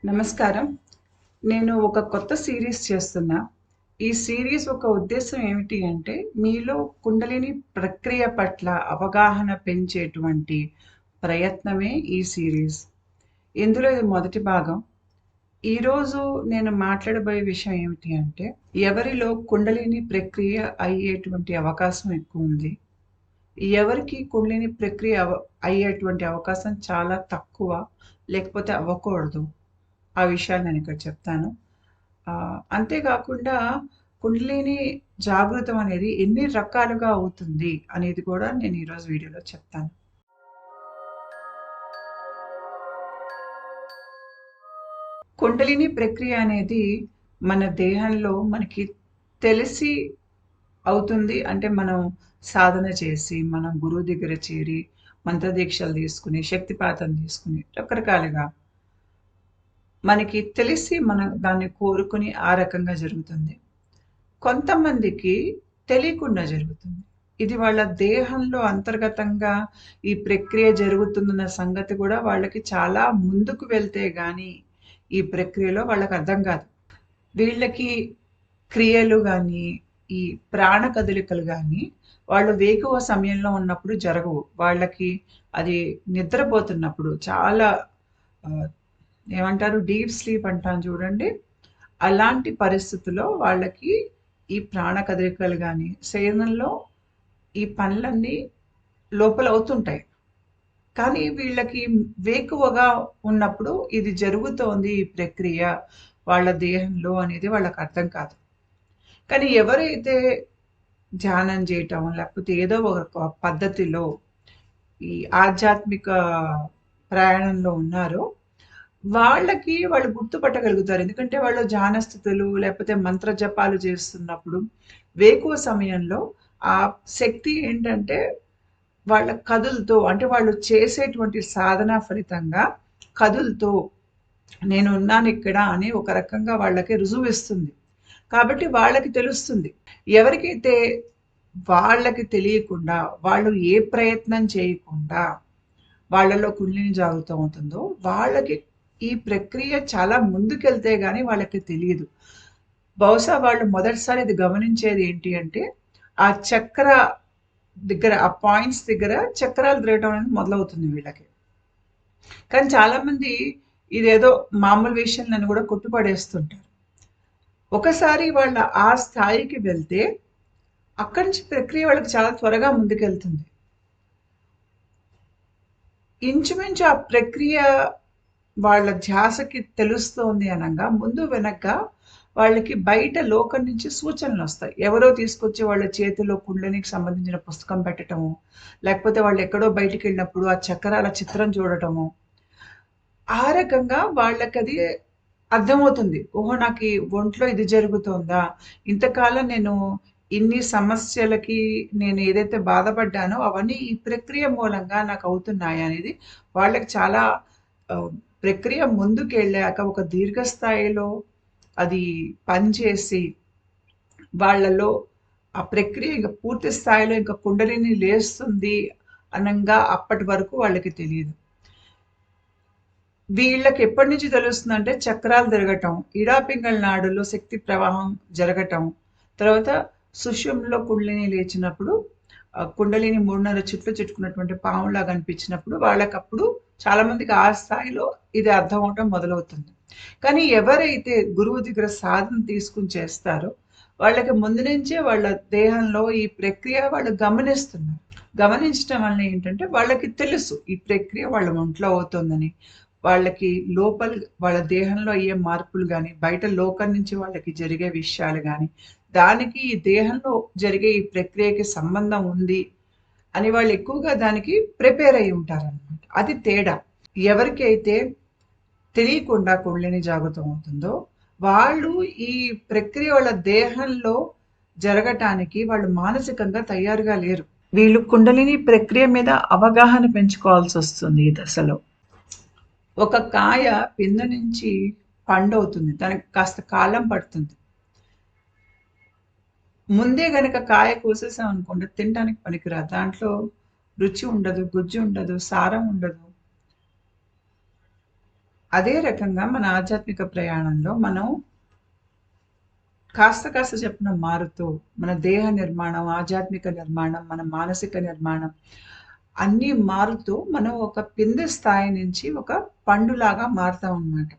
నమస్కారం. నేను ఒక కొత్త సీరీస్ చేస్తున్నా. ఈ సీరీస్ ఒక ఉద్దేశ్యం ఏమిటి అంటే, మీలో కుండలిని ప్రక్రియ పట్ల అవగాహన పెంచేటువంటి ప్రయత్నమే ఈ సీరీస్. ఇందులో ఇది మొదటి భాగం. ఈరోజు నేను మాట్లాడబోయే విషయం ఏమిటి అంటే, ఎవరిలో కుండలిని ప్రక్రియ అయ్యేటువంటి అవకాశం ఎక్కువుంది. ఎవరికి కుండలిని ప్రక్రియ అయ్యేటువంటి అవకాశం చాలా తక్కువ, లేకపోతే అవ్వకూడదు. ఆ విషయాలు నేనిక్కడ చెప్తాను. అంతేకాకుండా కుండలిని జాగృతం అనేది ఎన్ని రకాలుగా అవుతుంది అనేది కూడా నేను ఈరోజు వీడియోలో చెప్తాను. కుండలిని ప్రక్రియ అనేది మన దేహంలో మనకి తెలిసి అవుతుంది. అంటే మనం సాధన చేసి, మనం గురువు దగ్గర చేరి, మంత్రదీక్షలు తీసుకుని, శక్తిపాతం తీసుకుని రకరకాలుగా మనకి తెలిసి మనం దాన్ని కోరుకొని ఆ రకంగా జరుగుతుంది. కొంతమందికి తెలియకుండా జరుగుతుంది. ఇది వాళ్ళ దేహంలో అంతర్గతంగా ఈ ప్రక్రియ జరుగుతుందన్న సంగతి కూడా వాళ్ళకి చాలా ముందుకు వెళ్తే గానీ, ఈ ప్రక్రియలో వాళ్ళకి అర్థం కాదు. వీళ్ళకి క్రియలు గానీ, ఈ ప్రాణ కదలికలు గానీ, వాళ్ళు వేకువ సమయంలో ఉన్నప్పుడు జరగవు. వాళ్ళకి అది నిద్రపోతున్నప్పుడు చాలా ఆహ్, ఏమంటారు డీప్ స్లీప్ అంటాం చూడండి. అలాంటి పరిస్థితిలో వాళ్ళకి ఈ ప్రాణ కదలికలు గానీ, శరీరంలో ఈ పనులన్నీ లోపల అవుతుంటాయి. కానీ వీళ్ళకి వేకువగా ఉన్నప్పుడు ఇది జరుగుతోంది ఈ ప్రక్రియ వాళ్ళ దేహంలో అనేది వాళ్ళకి అర్థం కాదు. కానీ ఎవరైతే ధ్యానం చేయటం, లేకపోతే ఏదో ఒక పద్ధతిలో ఈ ఆధ్యాత్మిక ప్రయాణంలో ఉన్నారో వాళ్ళు గుర్తుపట్టగలుగుతారు. ఎందుకంటే వాళ్ళు ధ్యాన స్థితులు లేకపోతే మంత్ర జపాలు చేస్తున్నప్పుడు వేకువ సమయంలో ఆ శక్తి ఏంటంటే వాళ్ళ కదులుతో అంటే వాళ్ళు చేసేటువంటి సాధన ఫలితంగా కదులుతో నేనున్నానిక్కడ అని ఒక రకంగా వాళ్ళకి రుజువిస్తుంది. కాబట్టి వాళ్ళకి తెలుస్తుంది. ఎవరికైతే వాళ్ళకి తెలియకుండా, వాళ్ళు ఏ ప్రయత్నం చేయకుండా వాళ్ళలో కుండలిని జాగృతం అవుతుందో, వాళ్ళకి ఈ ప్రక్రియ చాలా ముందుకెళ్తే గాని వాళ్ళకి తెలీదు. బహుశా వాళ్ళు మొదటిసారి ఇది గమనించేది ఏంటి అంటే, ఆ చక్ర దగ్గర, ఆ పాయింట్స్ దగ్గర చక్రాలు తిరగటం అనేది మొదలవుతుంది వీళ్ళకి. కానీ చాలామంది ఇదేదో మామూలు విషయంలని గూడా కొట్టిపడేస్తుంటారు. ఒకసారి వాళ్ళ ఆ స్థాయికి వెళ్తే, అక్కడి నుంచి ప్రక్రియ వాళ్ళకి చాలా త్వరగా ముందుకెళ్తుంది. ఇంచుమించు ఆ ప్రక్రియ వాళ్ళ ధ్యాసకి తెలుస్తోంది అనంగా ముందు వెనక వాళ్ళకి బయట లోకం నుంచి సూచనలొస్తాయి. ఎవరో తీసుకొచ్చి వాళ్ళ చేతిలో కుండలినికి సంబంధించిన పుస్తకం పెట్టటము, లేకపోతే వాళ్ళెక్కడో బయటికెళ్ళినప్పుడు ఆ చక్రాల చిత్రం చూడటము. ఆ రకంగా వాళ్ళకది అర్థమవుతుంది. ఓహో! నాకీ ఒంట్లో ఇది జరుగుతోందా? ఇంతకాలం నేను ఇన్ని సమస్యలకి నేను ఏదైతే బాధపడ్డానో అవన్నీ ఈ ప్రక్రియ మూలంగా నాకవుతున్నాయా అనేది వాళ్ళకి చాలా ఆహ్, ప్రక్రియ ముందుకెళ్ళాక ఒక దీర్ఘస్థాయిలో అది పనిచేసి వాళ్ళలో ఆ ప్రక్రియ ఇంక పూర్తి స్థాయిలో ఇంక కుండలిని లేస్తుంది అనంగా అప్పటి వరకు వాళ్ళకి తెలీదు. వీళ్ళకి ఎప్పటి నుంచి తెలుస్తుందంటే చక్రాలు తిరగటం, ఇడాపింగళ నాడుల్లో శక్తి ప్రవాహం జరగటం, తర్వాత సుషుమ్నలో కుండలిని లేచినప్పుడు కుండలిని 3:30 చుట్లు చుట్టుకున్నటువంటి పాములాగా అనిపించినప్పుడు వాళ్ళకప్పుడు చాలా మందికి ఆ స్థాయిలో ఇది అర్థం అవ్వటం మొదలవుతుంది. కానీ ఎవరైతే గురువు దగ్గర సాధన తీసుకొని చేస్తారో వాళ్ళకి ముందు నుంచే వాళ్ళ దేహంలో ఈ ప్రక్రియ వాళ్ళు గమనిస్తున్నారు. గమనించటం వలన ఏంటంటే వాళ్ళకి తెలుసు ఈ ప్రక్రియ వాళ్ళ ఒంట్లో అవుతోందని. వాళ్ళకి లోపల వాళ్ళ దేహంలో అయ్యే మార్పులు గాని, బయట లోకం నుంచి వాళ్ళకి జరిగే విషయాలు గాని, దానికి ఈ దేహంలో జరిగే ఈ ప్రక్రియకి సంబంధం ఉంది అని వాళ్ళు ఎక్కువగా దానికి ప్రిపేర్ అయ్యి ఉంటారనమాట. అది తేడా. ఎవరికైతే తెలియకుండా కుండలిని జాగృతం అవుతుందో, వాళ్ళు ఈ ప్రక్రియ వాళ్ళ దేహంలో జరగటానికి వాళ్ళు మానసికంగా తయారుగా లేరు. వీళ్ళు కుండలిని ప్రక్రియ మీద అవగాహన పెంచుకోవాల్సొస్తుంది ఈ దశలో. ఒక కాయ పిందె నుంచి పండవుతుంది. దానికి కాస్త కాలం పడుతుంది. ముందే గనక కాయ కోసేసామనుకోండి తినటానికి పనికిరాదు. దాంట్లో రుచి ఉండదు, గుజ్జు ఉండదు, సారం ఉండదు. అదే రకంగా మన ఆధ్యాత్మిక ప్రయాణంలో మనం కాస్త కాస్త చొప్పున మారుతూ, మన దేహ నిర్మాణం, ఆధ్యాత్మిక నిర్మాణం, మన మానసిక నిర్మాణం అన్నీ మారుతూ మనం ఒక పిందె స్థాయి నుంచి ఒక పండులాగా మారతామనమాట.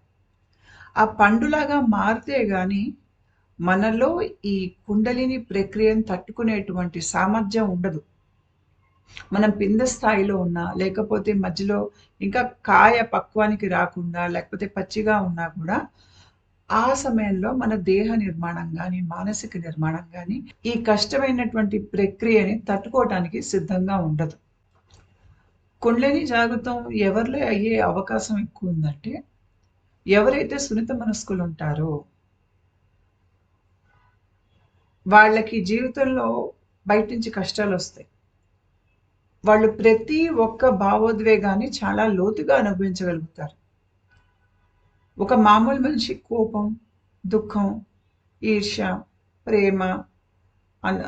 ఆ పండులాగా మారితే గాని మనలో ఈ కుండలిని ప్రక్రియను తట్టుకునేటువంటి సామర్థ్యం ఉండదు. మనం పిందె స్థాయిలో ఉన్నా, లేకపోతే మధ్యలో ఇంకా కాయ పక్వానికి రాకుండా, లేకపోతే పచ్చిగా ఉన్నా కూడా, ఆ సమయంలో మన దేహ నిర్మాణం గాని, మానసిక నిర్మాణం గాని, ఈ కష్టమైనటువంటి ప్రక్రియని తట్టుకోవటానికి సిద్ధంగా ఉండదు. కుండలిని జాగృతం ఎవరిలో అయ్యే అవకాశం ఎక్కువుందంటే, ఎవరైతే సున్నిత మనస్కులుంటారో వాళ్ళకి జీవితంలో బయట నుంచి కష్టాలొస్తాయి. వాళ్ళు ప్రతి ఒక్క భావోద్వేగాన్ని చాలా లోతుగా అనుభవించగలుగుతారు. ఒక మామూలు మనిషి కోపం, దుఃఖం, ఈర్ష్య, ప్రేమ, అన్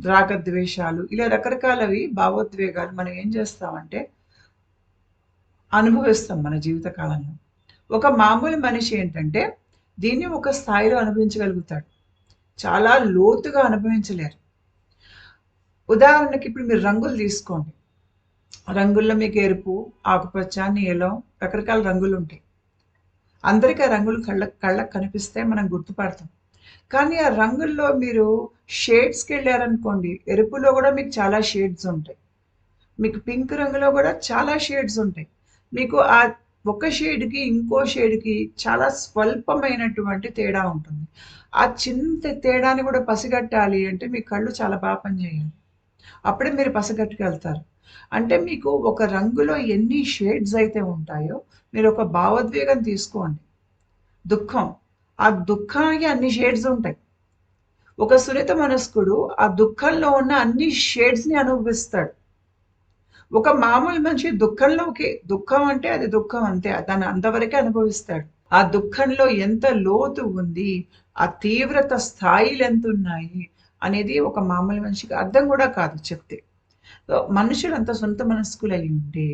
రాగద్వేషాలు ఇలా రకరకాలవి భావోద్వేగాలు మనం ఏం చేస్తామంటే అనుభవిస్తాం మన జీవిత కాలంలో. ఒక మామూలు మనిషి ఏంటంటే దీన్ని ఒక స్థాయిలో అనుభవించగలుగుతాడు. చాలా లోతుగా అనుభవించలేరు. ఉదాహరణకి ఇప్పుడు మీరు రంగులు తీసుకోండి. రంగుల్లో మీకు ఎరుపు, ఆకుపచ్చ, నీలం రకరకాల రంగులుంటాయి. అందరికి ఆ రంగులు కళ్ళకి కనిపిస్తే మనం గుర్తుపడతాం. కానీ ఆ రంగుల్లో మీరు షేడ్స్‌కెళ్లారనుకోండి, ఎరుపులో గూడా మీకు చాలా షేడ్స్ ఉంటాయి. మీకు పింక్ రంగులో గూడా చాలా షేడ్స్ ఉంటాయి. మీకు ఆ ఒక షేడ్‌కి, ఇంకో షేడ్‌కి చాలా స్వల్పమైనటువంటి తేడా ఉంటుంది. ఆ చిన్న తేడాని గూడా పసిగట్టాలి అంటే మీ కళ్ళు చాలా పనిచేయాలి. అప్పుడే మీరు పసిగట్టగలుగుతారు. అంటే మీకు ఒక రంగులో ఎన్ని షేడ్స్ అయితే ఉంటాయో, మీరొక భావోద్వేగం తీసుకోండి. దుఃఖం. ఆ దుఃఖానికి అన్ని షేడ్స్ ఉంటాయి. ఒక సున్నిత మనస్కుడు ఆ దుఃఖంలో ఉన్న అన్ని షేడ్స్‌ని అనుభవిస్తాడు. ఒక మామూలు మనిషి దుఃఖంలోకి దుఃఖం అంటే అది దుఃఖం అంతే. దాన్ని అంతవరకే అనుభవిస్తాడు. ఆ దుఃఖంలో ఎంత లోతు ఉంది, ఆ తీవ్రత స్థాయిలెంతున్నాయి అనేది ఒక మామూలు మనిషికి అర్థం గూడా కాదు చెప్తే. సో, మనుషులంతా సొంత మనస్కులై ఉండి,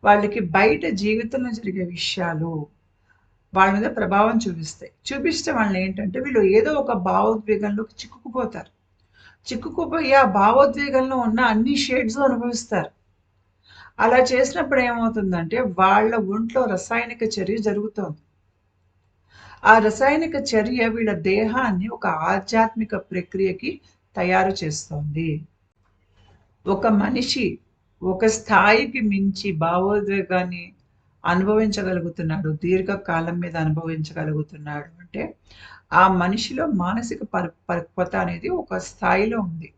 వాళ్ళకి బయట జీవితంలో జరిగే విషయాలు వాళ్ళ మీద ప్రభావం చూపిస్తాయి. చూపిస్తే వాళ్ళనేంటంటే వీళ్ళు ఏదో ఒక భావోద్వేగంలోకి చిక్కుకుపోతారు. చిక్కుకుపోయి ఆ భావోద్వేగంలో ఉన్న అన్ని షేడ్స్ అనుభవిస్తారు. అలా చేసినప్పుడు ఏమవుతుందంటే వాళ్ళ ఒంట్లో రసాయనిక చర్య జరుగుతోంది. ఆ రసాయనిక చర్య వీళ్ళ దేహాన్ని ఒక ఆధ్యాత్మిక ప్రక్రియకి తయారు చేస్తోంది. ఒక మనిషి ఒక స్థాయికి మించి భావోద్వేగాన్ని అనుభవించగలుగుతున్నాడు, దీర్ఘకాలం మీద అనుభవించగలుగుతున్నాడు అంటే, ఆ మనిషిలో మానసిక పరిపక్వత అనేది ఒక స్థాయిలో ఉంది.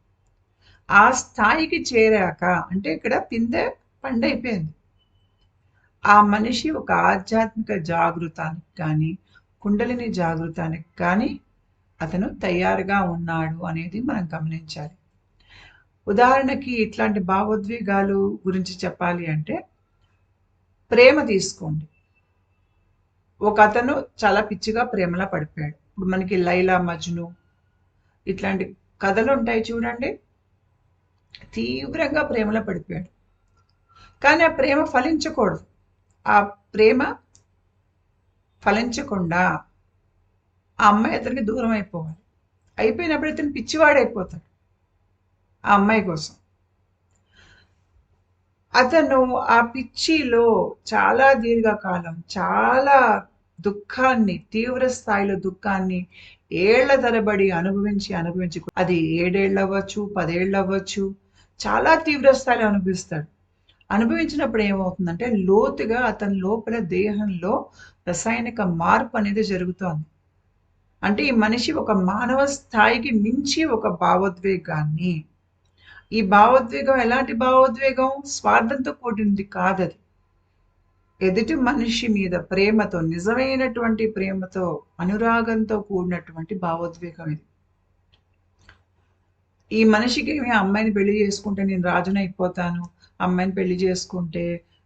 ఆ స్థాయికి చేరాక అంటే ఇక్కడ పిందె పండైపోయింది. ఆ మనిషి ఒక ఆధ్యాత్మిక జాగృతానికి కానీ, కుండలిని జాగృతానికి కానీ అతను తయారుగా ఉన్నాడు అనేది మనం గమనించాలి. ఉదాహరణకి ఇట్లాంటి భావోద్వేగాలు గురించి చెప్పాలి అంటే, ప్రేమ తీసుకోండి. ఒకతను చాలా పిచ్చిగా ప్రేమలో పడిపోయాడు. ఇప్పుడు మనకి 'లైలా మజ్ను' ఇట్లాంటి కథలుంటాయి చూడండి. తీవ్రంగా ప్రేమలో పడిపోయాడు. కానీ ఆ ప్రేమ ఫలించకూడదు. ఆ ప్రేమ ఫలించకుండా ఆ అమ్మాయి అతనికి దూరం అయిపోవాలి. అయిపోయినప్పుడు ఇతను పిచ్చివాడైపోతాడు ఆ అమ్మాయి కోసం. అతను ఆ పిచ్చిలో చాలా దీర్ఘకాలం, చాలా దుఃఖాన్ని, తీవ్ర స్థాయిలో దుఃఖాన్ని ఏళ్ల తరబడి అనుభవించి అది 7 ఏళ్లవ్వచ్చు, 10 ఏళ్లవ్వచ్చు, చాలా తీవ్ర స్థాయిలో అనుభవిస్తాడు. అనుభవించినప్పుడు ఏమవుతుందంటే లోతుగా అతని లోపల దేహంలో రసాయనిక మార్పు అనేది జరుగుతోంది. అంటే ఈ మనిషి ఒక మానవ స్థాయికి మించి ఒక భావోద్వేగాన్ని ఈ భావోద్వేగం ఎలాంటి భావోద్వేగం? స్వార్థంతో కూడినది కాదది. ఎదుటి మనిషి మీద ప్రేమతో, నిజమైనటువంటి ప్రేమతో, అనురాగంతో కూడినటువంటి భావోద్వేగం ఇది. ఈ మనిషికేమి ఆ అమ్మాయిని పెళ్లి చేసుకుంటే నేను రాజునయిపోతాను. అమ్మాయిని పెళ్లి చేసుకుంటే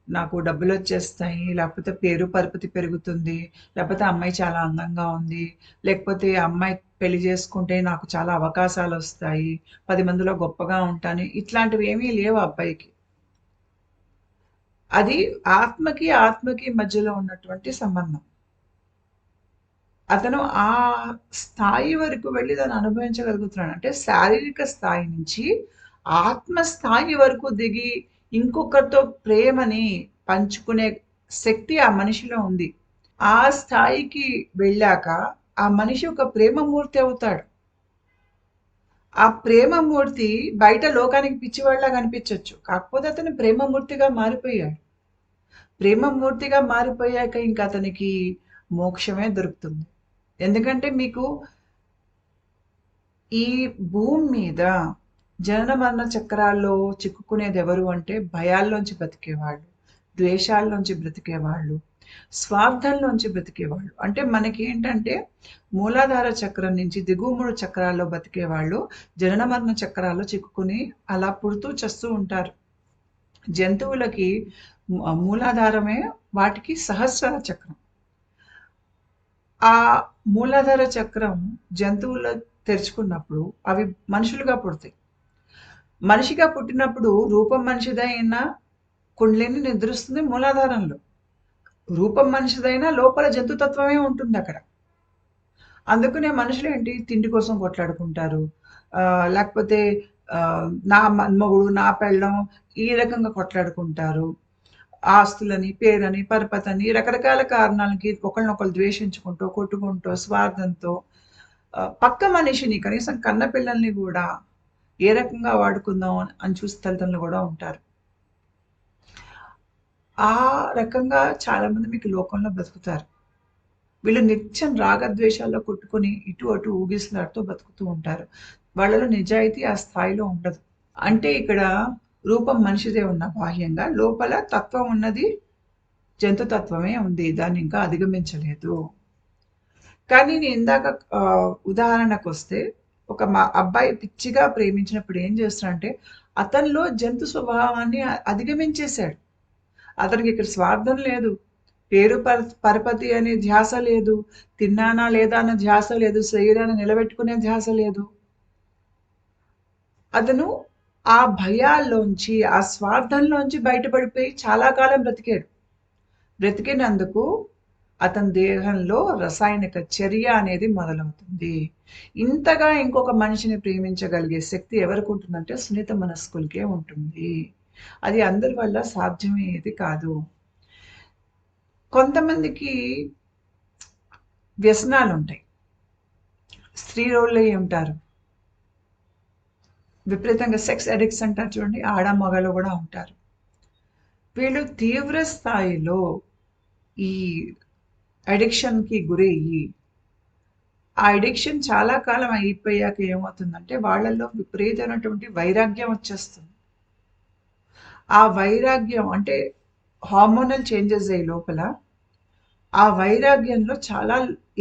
నాకు డబ్బులొచ్చేస్తాయి. లేకపోతే పేరు పరపతి పెరుగుతుంది. లేకపోతే ఆ అమ్మాయి చాలా అందంగా ఉంది. లేకపోతే ఆ అమ్మాయి పెళ్లి చేసుకుంటే నాకు చాలా అవకాశాలొస్తాయి. 10 మందిలో గొప్పగా ఉంటాను. ఇట్లాంటివేమీ లేవు ఆ అబ్బాయికి. అది ఆత్మకి ఆత్మకి మధ్యలో ఉన్నటువంటి సంబంధం. అతను ఆ స్థాయి వరకు వెళ్ళి దాన్ని అనుభవించగలుగుతున్నాడు. అంటే శారీరక స్థాయి నుంచి ఆత్మ స్థాయి వరకు దిగి ఇంకొకరితో ప్రేమని పంచుకునే శక్తి ఆ మనిషిలో ఉంది. ఆ స్థాయికి వెళ్ళాక ఆ మనిషి ఒక ప్రేమమూర్తి అవుతాడు. ఆ ప్రేమమూర్తి బయట లోకానికి పిచ్చివాడిలా కనిపించొచ్చు. కాకపోతే అతను ప్రేమమూర్తిగా మారిపోయాడు. ప్రేమమూర్తిగా మారిపోయాక ఇంక అతనికి మోక్షమే దొరుకుతుంది. ఎందుకంటే మీకు ఈ భూమి మీద జనన మరణ చక్రాల్లో చిక్కుకునేది ఎవరు అంటే భయాల్లోంచి బ్రతికేవాళ్ళు, ద్వేషాల్లోంచి బ్రతికేవాళ్ళు, స్వార్థంలోంచి బ్రతికేవాళ్ళు. అంటే మనకేంటంటే మూలాధార చక్రం నుంచి దిగువ 3 చక్రాల్లో బతికేవాళ్ళు జనన మరణ చక్రాల్లో చిక్కుకుని అలా పుడుతూ చస్తూ ఉంటారు. జంతువులకి మూలాధారమే వాటికి సహస్రార చక్రం. ఆ మూలాధార చక్రం జంతువుల్లో తెరుచుకున్నప్పుడు అవి మనుషులుగా పుడతాయి. మనిషిగా పుట్టినప్పుడు రూపం మనిషిదైనా కుండలిని నిద్రిస్తుంది మూలాధారంలో. రూపం మనిషిదైనా లోపల జంతుతత్వమే ఉంటుంది అక్కడ. అందుకనే మనుషులు ఏంటి తిండి కోసం కొట్లాడుకుంటారు. లేకపోతే నా మన్మగుడు, నా పెళ్ళం ఈ రకంగా కొట్లాడుకుంటారు. ఆస్తులని, పేరని, పరపతని రకరకాల కారణాలకి ఒకళ్ళనొకళ్ళు ద్వేషించుకుంటూ, కొట్టుకుంటూ, స్వార్థంతో పక్క మనిషిని కనీసం కన్న పిల్లల్ని గూడా ఏ రకంగా వాడుకుందాం అని చూసే తల్లిదండ్రులు గూడా ఉంటారు. ఆ రకంగా చాలామంది మీకు లోకంలో బ్రతుకుతారు. వీళ్ళు నిత్యం రాగద్వేషాల్లో కొట్టుకొని ఇటు అటు ఊగిసలాడుతూ బతుకుతూ ఉంటారు. వాళ్ళలో నిజాయితీ ఆ స్థాయిలో ఉండదు. అంటే ఇక్కడ రూపం మనిషిదే ఉన్న బాహ్యంగా లోపల తత్వం ఉన్నది జంతుతత్వమే ఉంది. దాన్ని ఇంకా అధిగమించలేదు. కానీ నేను ఇందాక ఉదాహరణకొస్తే ఒక అబ్బాయి పిచ్చిగా ప్రేమించినప్పుడు ఏం చేస్తాడంటే అతనిలో జంతు స్వభావాన్ని అధిగమించేశాడు. అతనికి ఇక్కడ స్వార్థం లేదు. పేరు పరపతి అనే ధ్యాస లేదు. తిన్నానా లేదా అన్న ధ్యాస లేదు. శరీరాన్ని నిలబెట్టుకునే ధ్యాస లేదు. అతను ఆ భయాల్లోంచి, ఆ స్వార్థంలోంచి బయటపడిపోయి చాలా కాలం బ్రతికాడు. బ్రతికినందుకు అతని దేహంలో రసాయనిక చర్య అనేది మొదలవుతుంది. ఇంతగా ఇంకొక మనిషిని ప్రేమించగలిగే శక్తి ఎవరికి ఉంటుందంటే సున్నిత మనస్కులకే ఉంటుంది. అది అందరి వల్ల సాధ్యమయ్యేది కాదు. కొంతమందికి వ్యసనాలుంటాయి. స్త్రీరోళ్ళే ఉంటారు. విపరీతంగా సెక్స్ అడిక్ట్స్ అంటారు చూడండి. ఆడ మగలు కూడా ఉంటారు. వీళ్ళు తీవ్ర స్థాయిలో ఈ అడిక్షన్‌కి గురయ్యి, ఆ అడిక్షన్ చాలా కాలం అయిపోయాక ఏమవుతుందంటే వాళ్ళలో విపరీతమైనటువంటి వైరాగ్యం వచ్చేస్తుంది. ఆ వైరాగ్యం అంటే హార్మోనల్ చేంజెస్ అయ్యి లోపల, ఆ వైరాగ్యంలో చాలా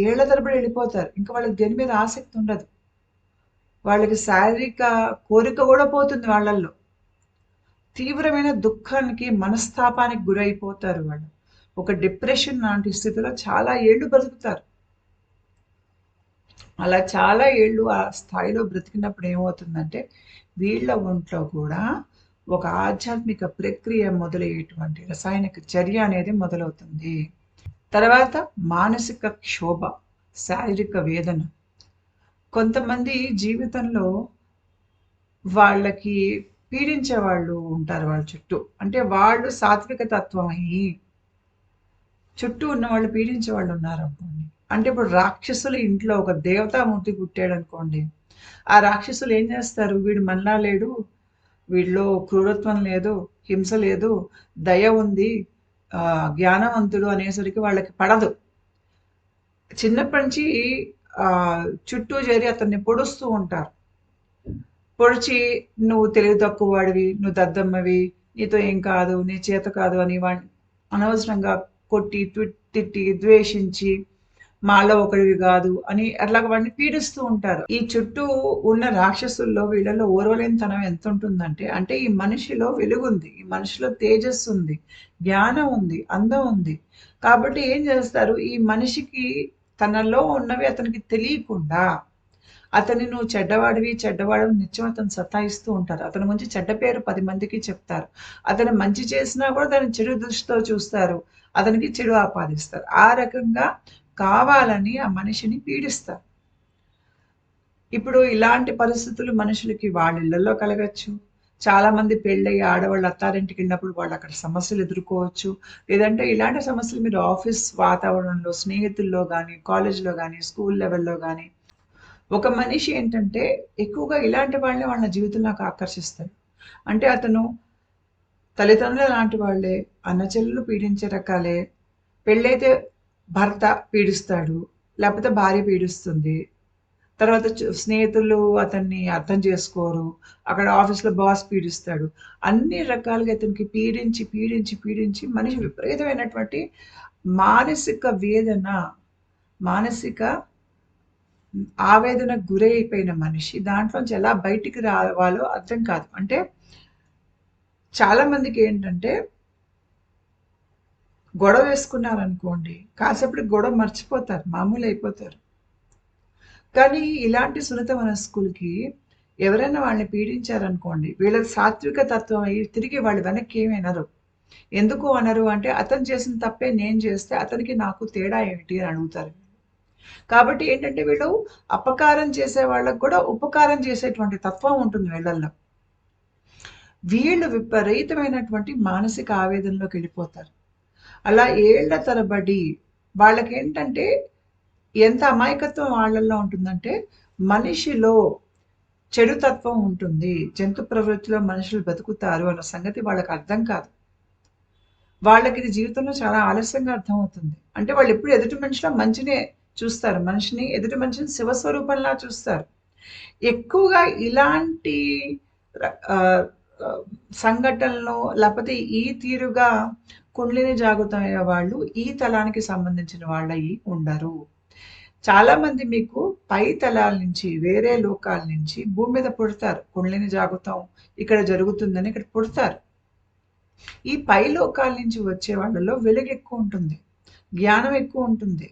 ఏళ్ల తరబడి వెళ్ళిపోతారు. ఇంకా వాళ్ళకి దేని మీద ఆసక్తి ఉండదు. వాళ్ళకి శారీరక కోరిక కూడా పోతుంది వాళ్ళల్లో. తీవ్రమైన దుఃఖానికి, మనస్తాపానికి గురైపోతారు వాళ్ళు. ఒక డిప్రెషన్ లాంటి స్థితిలో చాలా ఏళ్ళు బ్రతుకుతారు. అలా చాలా ఏళ్ళు ఆ స్థాయిలో బ్రతికినప్పుడు ఏమవుతుందంటే, వీళ్ళ ఒంట్లో కూడా ఒక ఆధ్యాత్మిక ప్రక్రియ మొదలయ్యేటువంటి రసాయనిక చర్య అనేది మొదలవుతుంది. తర్వాత మానసిక క్షోభ, శారీరక వేదన. కొంతమంది జీవితంలో వాళ్ళకి పీడించే వాళ్ళు ఉంటారు వాళ్ళ చుట్టూ. అంటే వాళ్ళు సాత్విక తత్వం అయ్యి, చుట్టూ ఉన్నవాళ్ళు పీడించే వాళ్ళు ఉన్నారనుకోండి. అంటే ఇప్పుడు రాక్షసుల ఇంట్లో ఒక దేవతామూర్తి పుట్టాడనుకోండి. ఆ రాక్షసులు ఏం చేస్తారు? వీడు మనలా లేడు, వీడిలో క్రూరత్వం లేదు, హింస లేదు, దయ ఉంది, జ్ఞానవంతుడు అనేసరికి వాళ్ళకి పడదు. చిన్నప్పటి నుంచి చుట్టూ చేరి అతన్ని పొడుస్తూ ఉంటారు. పొడిచి నువ్వు తెలివి తక్కువ వాడివి, నువ్వు దద్దమ్మవి, నీతో ఏం కాదు, నీ చేత కాదు అని వాడిని అనవసరంగా కొట్టి, తిట్టి, ద్వేషించి, మాలో ఒకడివి కాదు అని అట్లా వాడిని పీడిస్తూ ఉంటారు. ఈ చుట్టూ ఉన్న రాక్షసుల్లో వీళ్ళలో ఓర్వలేనితనం ఎంత ఉంటుందంటే, అంటే ఈ మనిషిలో వెలుగుంది, ఈ మనిషిలో తేజస్సు ఉంది, జ్ఞానం ఉంది, అందం ఉంది. కాబట్టి ఏం చేస్తారు? ఈ మనిషికి తనలో ఉన్నవి అతనికి తెలియకుండా అతన్ని నువ్వు చెడ్డవాడివి, చెడ్డవాడివి నిత్యం అతను సతాయిస్తూ ఉంటారు. అతని గురించి చెడ్డ పేరు 10 మందికి చెప్తారు. అతను మంచి చేసినా కూడా దాన్ని చెడు దృష్టితో చూస్తారు. అతనికి చెడు ఆపాదిస్తారు. ఆ రకంగా కావాలని ఆ మనిషిని పీడిస్తారు. ఇప్పుడు ఇలాంటి పరిస్థితులు మనుషులకి వాళ్ళ ఇళ్లలో కలగచ్చు. చాలామంది పెళ్ళయ్యి ఆడవాళ్ళు అత్తారింటికెళ్ళినప్పుడు వాళ్ళక్కడ సమస్యలు ఎదుర్కోవచ్చు. లేదంటే ఇలాంటి సమస్యలు మీరు ఆఫీస్ వాతావరణంలో, స్నేహితుల్లో గానీ, కాలేజీలో గానీ, స్కూల్ లెవెల్‌లో గానీ ఒక మనిషి ఏంటంటే ఎక్కువగా ఇలాంటి వాళ్ళే వాళ్ళ జీవితంలోకి ఆకర్షిస్తాడు. అంటే అతను తల్లిదండ్రులు లాంటి వాళ్ళే, అన్న చెల్లెలు పీడించే రకాలే, పెళ్ళైతే భర్త పీడిస్తాడు, లేపోతే భార్య పీడిస్తుంది. తర్వాత స్నేహితులు అతన్ని అర్థం చేసుకోరు. అక్కడ ఆఫీస్‌లో బాస్ పీడిస్తాడు. అన్ని రకాలుగా ఇతనికి పీడించి, పీడించి, పీడించి మనిషి విపరీతమైనటువంటి మానసిక వేదన, మానసిక ఆవేదనకు గురైపోయిన మనిషి దాంట్లోంచి ఎలా బయటికి రావాలో అర్థం కాదు. అంటే చాలా మందికేంటంటే గొడవ వేసుకున్నారనుకోండి, కాసేపటికి గొడవ మర్చిపోతారు. మామూలయిపోతారు. కానీ ఇలాంటి సున్నిత మనస్కులకి ఎవరైనా వాళ్ళని పీడించారనుకోండి, వీళ్ళకి సాత్విక తత్వం అయ్యి తిరిగి వాళ్ళు వెనక్కి ఏమి అనరు. ఎందుకు అనరు అంటే, అతను చేసిన తప్పే నేను చేస్తే అతనికి నాకు తేడా ఏమిటి అని అడుగుతారు. కాబట్టి ఏంటంటే వీళ్ళు అపకారం చేసే వాళ్ళకి కూడా ఉపకారం చేసేటువంటి తత్వం ఉంటుంది వీళ్ళల్లో. వీళ్ళు విపరీతమైనటువంటి మానసిక ఆవేదనలోకెళ్ళిపోతారు. అలా ఏళ్ల తరబడి వాళ్ళకేంటంటే ఎంత అమాయకత్వం వాళ్ళల్లో ఉంటుందంటే, మనిషిలో చెడు తత్వం ఉంటుంది. జంతు ప్రవృత్తిలో మనుషులు బతుకుతారు అన్న సంగతి వాళ్ళకి అర్థం కాదు. వాళ్ళకిది జీవితంలో చాలా ఆలస్యంగా అర్థమవుతుంది. అంటే వాళ్ళెప్పుడు ఎదుటి మనిషిలో మంచినే చూస్తారు. మనిషిని ఎదుటి మనిషిని శివస్వరూపంలా చూస్తారు. ఎక్కువగా ఇలాంటి ర ఆహ్, ఆహ్, సంఘటనలు లేపోతే ఈ తీరుగా కుండలిని జాగృతం అయ్యే వాళ్ళు ఈ తలానికి సంబంధించిన వాళ్ళయి ఉండరు. చాలామంది మీకు పై తలాల నుంచి, వేరే లోకాల నుంచి భూమి మీద పుడతారు. కుండలిని జాగృతం ఇక్కడ జరుగుతుందని ఇక్కడ పుడతారు. ఈ పై లోకాల నుంచి వచ్చే వాళ్ళలో వెలుగెక్కువుంటుంది. జ్ఞానం ఎక్కువుంటుంది.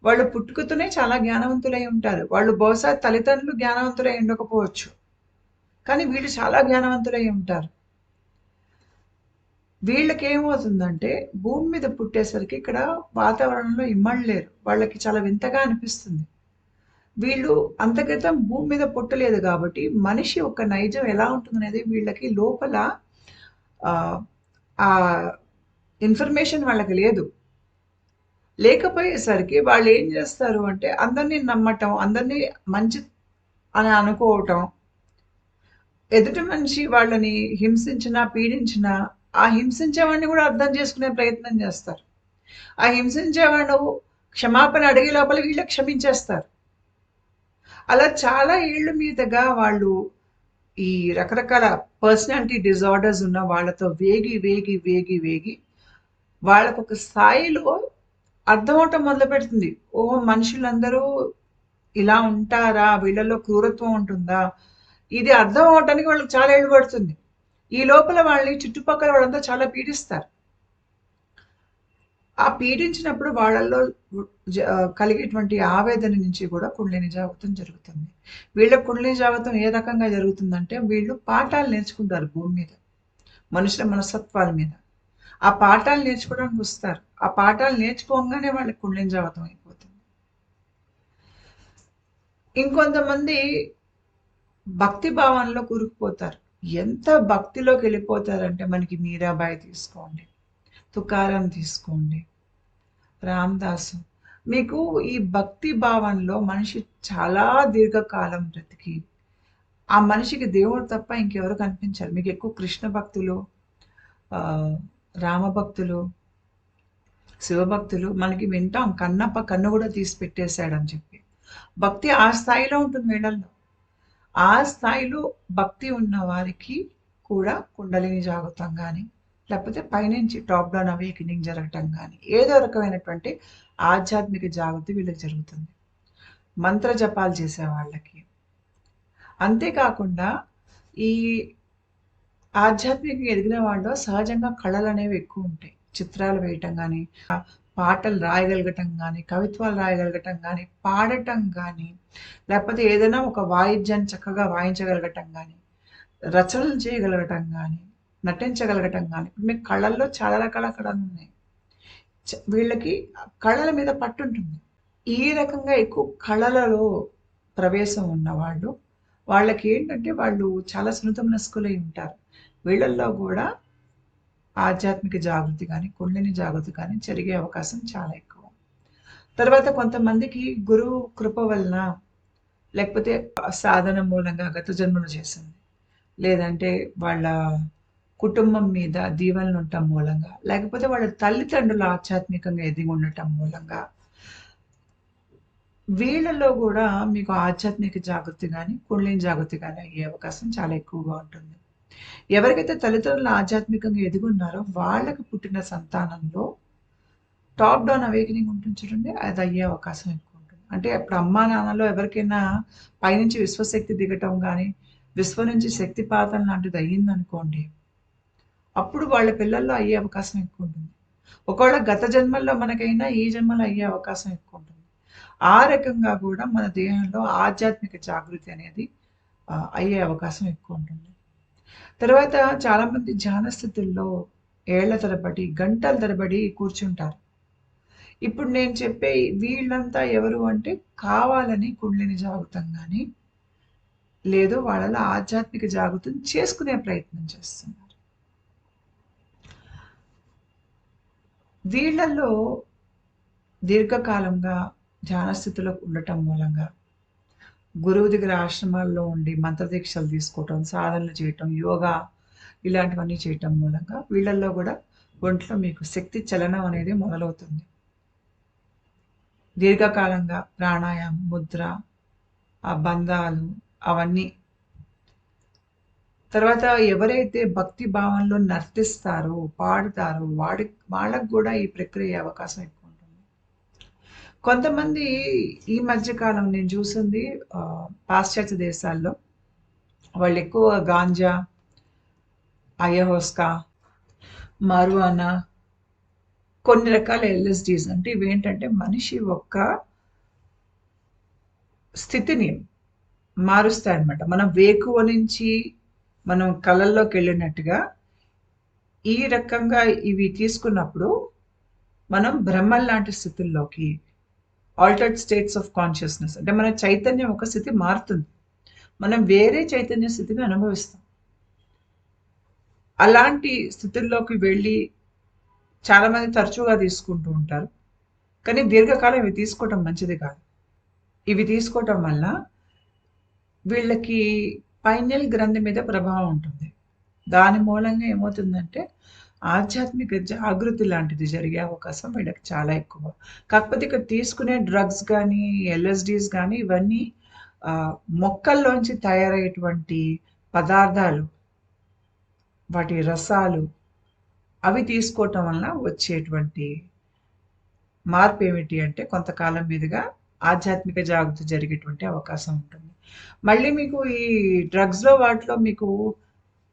వాళ్ళు పుట్టుకతోనే చాలా జ్ఞానవంతులై ఉంటారు. వాళ్ళు బహుశా తల్లిదండ్రులు జ్ఞానవంతులై ఉండకపోవచ్చు. కానీ వీళ్ళు చాలా జ్ఞానవంతులై ఉంటారు. వీళ్ళకేమవుతుందంటే భూమి మీద పుట్టేసరికి ఇక్కడ వాతావరణంలో ఇమ్మడలేరు. వాళ్ళకి చాలా వింతగా అనిపిస్తుంది. వీళ్ళు అంతక్రితం భూమి మీద పుట్టలేదు గాబట్టి, మనిషి యొక్క నైజం ఎలా ఉంటుందనేది వీళ్ళకి లోపల ఆహ్, ఆ ఇన్ఫర్మేషన్ వాళ్ళకి లేదు. లేకపోయేసరికి వాళ్ళేం జేస్తారు అంటే, అందరిని నమ్మటం, అందరిని మంచి అని అనుకోవటం, ఎదుటి మనిషి వాళ్ళని హింసించినా, పీడించినా, ఆ హింసించేవాడిని గూడా అర్థం చేసుకునే ప్రయత్నం జేస్తారు. ఆ హింసించేవాడు క్షమాపణ అడిగే లోపల వీళ్ళు క్షమించేస్తారు. అలా చాలా ఏళ్ళు మీదుగా వాళ్ళు ఈ రకరకాల పర్సనాలిటీ డిజార్డర్స్ ఉన్న వాళ్ళతో వేగి, వేగి, వేగి, వేగి వాళ్ళకొక స్థాయిలో అర్థమవటం మొదలుపెడుతుంది. ఓహో! మనుషులందరూ ఇలా ఉంటారా? వీళ్ళలో క్రూరత్వం ఉంటుందా? ఇది అర్థం అవ్వటానికి వాళ్ళకి చాలా ఏళ్ళు పడుతుంది. ఈ లోపల వాళ్ళని చుట్టుపక్కల వాళ్ళంతా చాలా పీడిస్తారు. ఆ పీడించినప్పుడు వాళ్ళల్లో కలిగేటువంటి ఆవేదన నుంచి కూడా కుండలిని జాగృతం జరుగుతుంది. వీళ్ళ కుండలిని జాగృతం ఏ రకంగా జరుగుతుందంటే, వీళ్ళు పాఠాలు నేర్చుకుంటారు భూమి మీద. మనుషుల మనస్తత్వాల మీద. ఆ పాఠాలు నేర్చుకోవడానికి వస్తారు. ఆ పాఠాలు నేర్చుకోంగానే వాళ్ళకి కుండలిని జాగృతం అయిపోతుంది. ఇంకొంతమంది భక్తి భావంలో కూరుకుపోతారు. ఎంత భక్తిలోకెళ్ళిపోతారంటే మనకి మీరాబాయి తీసుకోండి, తుకారాం తీసుకోండి, రామదాసు. మీకు ఈ భక్తి భావంలో మనిషి చాలా దీర్ఘకాలం బ్రతికి, ఆ మనిషికి దేవుడు తప్ప ఇంకెవరు కనిపించరు. మీకెక్కువ కృష్ణ భక్తులు, రామ భక్తులు, శివభక్తులు మనకి వింటాం. కన్నప్ప కన్ను గూడా తీసి పెట్టేశాడని చెప్పి. భక్తి ఆ స్థాయిలో ఉంటుంది వీళ్ళల్లో. ఆ స్థాయిలో భక్తి ఉన్న వారికి కూడా కుండలిని జాగృతం గాని, లేకపోతే పైనుంచి టాప్ డౌన్ అవేకెనింగ్ జరగటం గాని, ఏదో రకమైనటువంటి ఆధ్యాత్మిక జాగృతి వీళ్ళకి జరుగుతుంది. మంత్ర జపాలు చేసే వాళ్ళకి. అంతేకాకుండా ఈ ఆధ్యాత్మికంగా ఎదిగిన వాళ్ళు సహజంగా కళలనేవి ఎక్కువుంటాయి. చిత్రాలు వేయటం గాని, పాటలు రాయగలగటం గానీ, కవిత్వాలు రాయగలగటం గానీ, పాడటం గానీ, లేకపోతే ఏదైనా ఒక వాయిద్యాన్ని చక్కగా వాయించగలగటం గానీ, రచనలు చేయగలగటం గానీ, నటించగలగటం గానీ, ఇప్పుడు మీకు కళల్లో చాలా రకాల కళలున్నాయి. వీళ్ళకి కళల మీద పట్టుంటుంది. ఈ రకంగా ఎక్కువ కళలలో ప్రవేశం ఉన్నవాళ్ళు, వాళ్ళకేంటంటే వాళ్ళు చాలా సున్నిత మనస్కులై ఉంటారు. వీళ్ళల్లో గూడా ఆధ్యాత్మిక జాగృతి గానీ, కుండలిని జాగృతి గానీ జరిగే అవకాశం చాలా ఎక్కువ. తర్వాత కొంతమందికి గురువు కృప వలన, లేకపోతే సాధన మూలంగా గత జన్మలో చేసింది. లేదంటే వాళ్ళ కుటుంబం మీద దీవెనలు ఉండటం మూలంగా, లేకపోతే వాళ్ళ తల్లిదండ్రులు ఆధ్యాత్మికంగా ఎదిగి ఉండటం మూలంగా, వీళ్ళలో గూడా మీకు ఆధ్యాత్మిక జాగృతి గానీ, కుండలిని జాగృతి గానీ అయ్యే అవకాశం చాలా ఎక్కువగా ఉంటుంది. ఎవరికైతే తల్లిదండ్రులు ఆధ్యాత్మికంగా ఎదిగున్నారో వాళ్ళకి పుట్టిన సంతానంలో టాప్ డౌన్ అవేకెనింగ్ ఉంటుంది చూడండి, అది అయ్యే అవకాశం ఎక్కువ ఉంటుంది. అంటే అప్పుడు అమ్మా నాన్నలో ఎవరికైనా పైనుంచి విశ్వశక్తి దిగటం గానీ, విశ్వం నుంచి శక్తిపాతం లాంటిది అయ్యిందనుకోండి, అప్పుడు వాళ్ళ పిల్లల్లో అయ్యే అవకాశం ఎక్కువ ఉంటుంది. ఒకవేళ గత జన్మల్లో మనకైనా ఈ జన్మలో అయ్యే అవకాశం ఎక్కువ ఉంటుంది. ఆ రకంగా కూడా మన దేహంలో ఆధ్యాత్మిక జాగృతి అనేది అయ్యే అవకాశం ఎక్కువ ఉంటుంది. తర్వాత చాలామంది ధ్యాన స్థితుల్లో ఏళ్ల తరబడి, గంటల తరబడి కూర్చుంటారు. ఇప్పుడు నేను చెప్పే వీళ్ళంతా ఎవరు అంటే కావాలని కుండలిని జాగృతం గానీ, లేదు వాళ్ళలో ఆధ్యాత్మిక జాగృతిని చేసుకునే ప్రయత్నం చేస్తున్నారు. వీళ్ళల్లో దీర్ఘకాలంగా ధ్యాన స్థితిలో ఉండటం మూలంగా, గురువు దగ్గర ఆశ్రమాల్లో ఉండి మంత్రదీక్షలు తీసుకోవటం, సాధనలు చేయటం, యోగా ఇలాంటివన్నీ చేయటం మూలంగా వీళ్ళల్లో కూడా ఒంట్లో మీకు శక్తి చలనం అనేది మొదలవుతుంది. దీర్ఘకాలంగా ప్రాణాయామం, ముద్ర, ఆ బంధాలు అవన్నీ. తర్వాత ఎవరైతే భక్తి భావంలో నర్తిస్తారో, పాడుతారో వాళ్ళకి కూడా ఈ ప్రక్రియ అవకాశం ఎక్కువ ఉంటుంది. కొంతమంది ఈ మధ్య కాలం నేను చూసింది పాశ్చాత్య దేశాల్లో వాళ్ళు ఎక్కువ గాంజా, అయహోస్కా, మరువానా, కొన్ని రకాల ఎల్ఎస్డీస్, అంటే ఇవేంటంటే మనిషి ఒక్క స్థితిని మారుస్తాయన్నమాట. మనం వేకువ నుంచి మనం కళల్లోకి వెళ్ళినట్టుగా ఈ రకంగా ఇవి తీసుకున్నప్పుడు మనం బ్రహ్మం లాంటి స్థితుల్లోకి, ఆల్టర్డ్ స్టేట్స్ ఆఫ్ కాన్షియస్నెస్, అంటే మన చైతన్యం ఒక స్థితి మారుతుంది, మనం వేరే చైతన్య స్థితిని అనుభవిస్తాం. అలాంటి స్థితుల్లోకి వెళ్ళి చాలామంది తరచుగా తీసుకుంటూ ఉంటారు. కానీ దీర్ఘకాలం ఇవి తీసుకోవటం మంచిది కాదు. ఇవి తీసుకోవటం వల్ల వీళ్ళకి పైనల్ గ్రంథి మీద ప్రభావం ఉంటుంది. దాని మూలంగా ఏమవుతుందంటే ఆధ్యాత్మిక జాగృతి లాంటిది జరిగే అవకాశం వీళ్ళకి చాలా ఎక్కువ. కాకపోతే ఇక్కడ తీసుకునే డ్రగ్స్ కానీ, ఎల్ఎస్డీస్ కానీ ఇవన్నీ మొక్కల్లోంచి తయారయ్యేటువంటి పదార్థాలు, వాటి రసాలు, అవి తీసుకోవటం వలన వచ్చేటువంటి మార్పు ఏమిటి అంటే కొంతకాలం మీదుగా ఆధ్యాత్మిక జాగృతి జరిగేటువంటి అవకాశం ఉంటుంది. మళ్ళీ మీకు ఈ డ్రగ్స్‌లో వాటిలో మీకు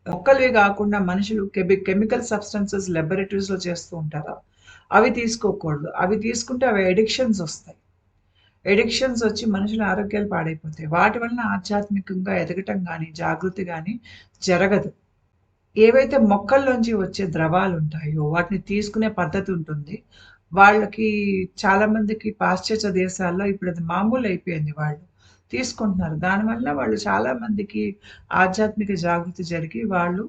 మొక్కలవి కాకుండా మనుషులు కెమికల్ సబ్స్టెన్సెస్ లాబొరేటరీస్‌లో చేస్తూ ఉంటారు. అవి తీసుకోకూడదు. అవి తీసుకుంటే అవి అడిక్షన్స్ వస్తాయి. అడిక్షన్స్ వచ్చి మనుషుల ఆరోగ్యాలు పాడైపోతాయి. వాటి వలన ఆధ్యాత్మికంగా ఎదగటం గానీ, జాగృతి గానీ జరగదు. ఏవైతే మొక్కల్లోంచి వచ్చే ద్రవాలు ఉంటాయో వాటిని తీసుకునే పద్ధతి ఉంటుంది. వాళ్ళకి చాలా మందికి పాశ్చాత్య దేశాల్లో ఇప్పుడు అది మామూలు అయిపోయింది. వాళ్ళు తీసుకుంటున్నారు. దానివల్ల వాళ్ళు చాలా మందికి ఆధ్యాత్మిక జాగృతి జరిగి వాళ్ళు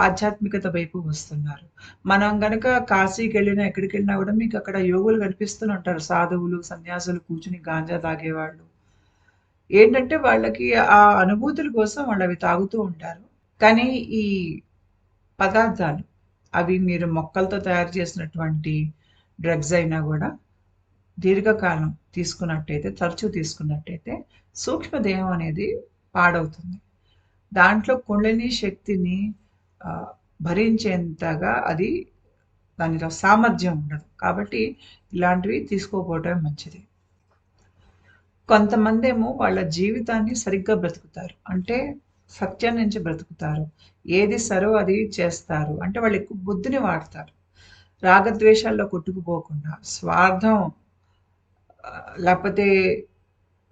ఆధ్యాత్మికత వైపు వస్తున్నారు. మనం గనక కాశీకెళ్ళినా, ఎక్కడికెళ్ళినా కూడా మీకు అక్కడ యోగులు కనిపిస్తూనే ఉంటారు. సాధువులు, సన్యాసులు కూర్చొని గాంజా తాగేవాళ్ళు. ఏంటంటే వాళ్ళకి ఆ అనుభూతుల కోసం వాళ్ళు అవి తాగుతూ ఉంటారు. కానీ ఈ పదార్థాలు అవి మీరు మొక్కలతో తయారు చేసినటువంటి డ్రగ్స్ అయినా కూడా దీర్ఘకాలం తీసుకున్నట్టయితే, తరచూ తీసుకున్నట్టయితే సూక్ష్మదేహం అనేది పాడవుతుంది. దాంట్లో కుండలిని శక్తిని భరించేంతగా అది దానిలో సామర్థ్యం ఉండదు. కాబట్టి ఇలాంటివి తీసుకోకపోవటం మంచిది. కొంతమందేమో వాళ్ళ జీవితాన్ని సరిగ్గా బ్రతుకుతారు. అంటే సత్యం నుంచి బ్రతుకుతారు. ఏది సరో అది చేస్తారు. అంటే వాళ్ళు ఎక్కువ బుద్ధిని వాడతారు. రాగద్వేషాల్లో కొట్టుకుపోకుండా, స్వార్థం లేకపోతే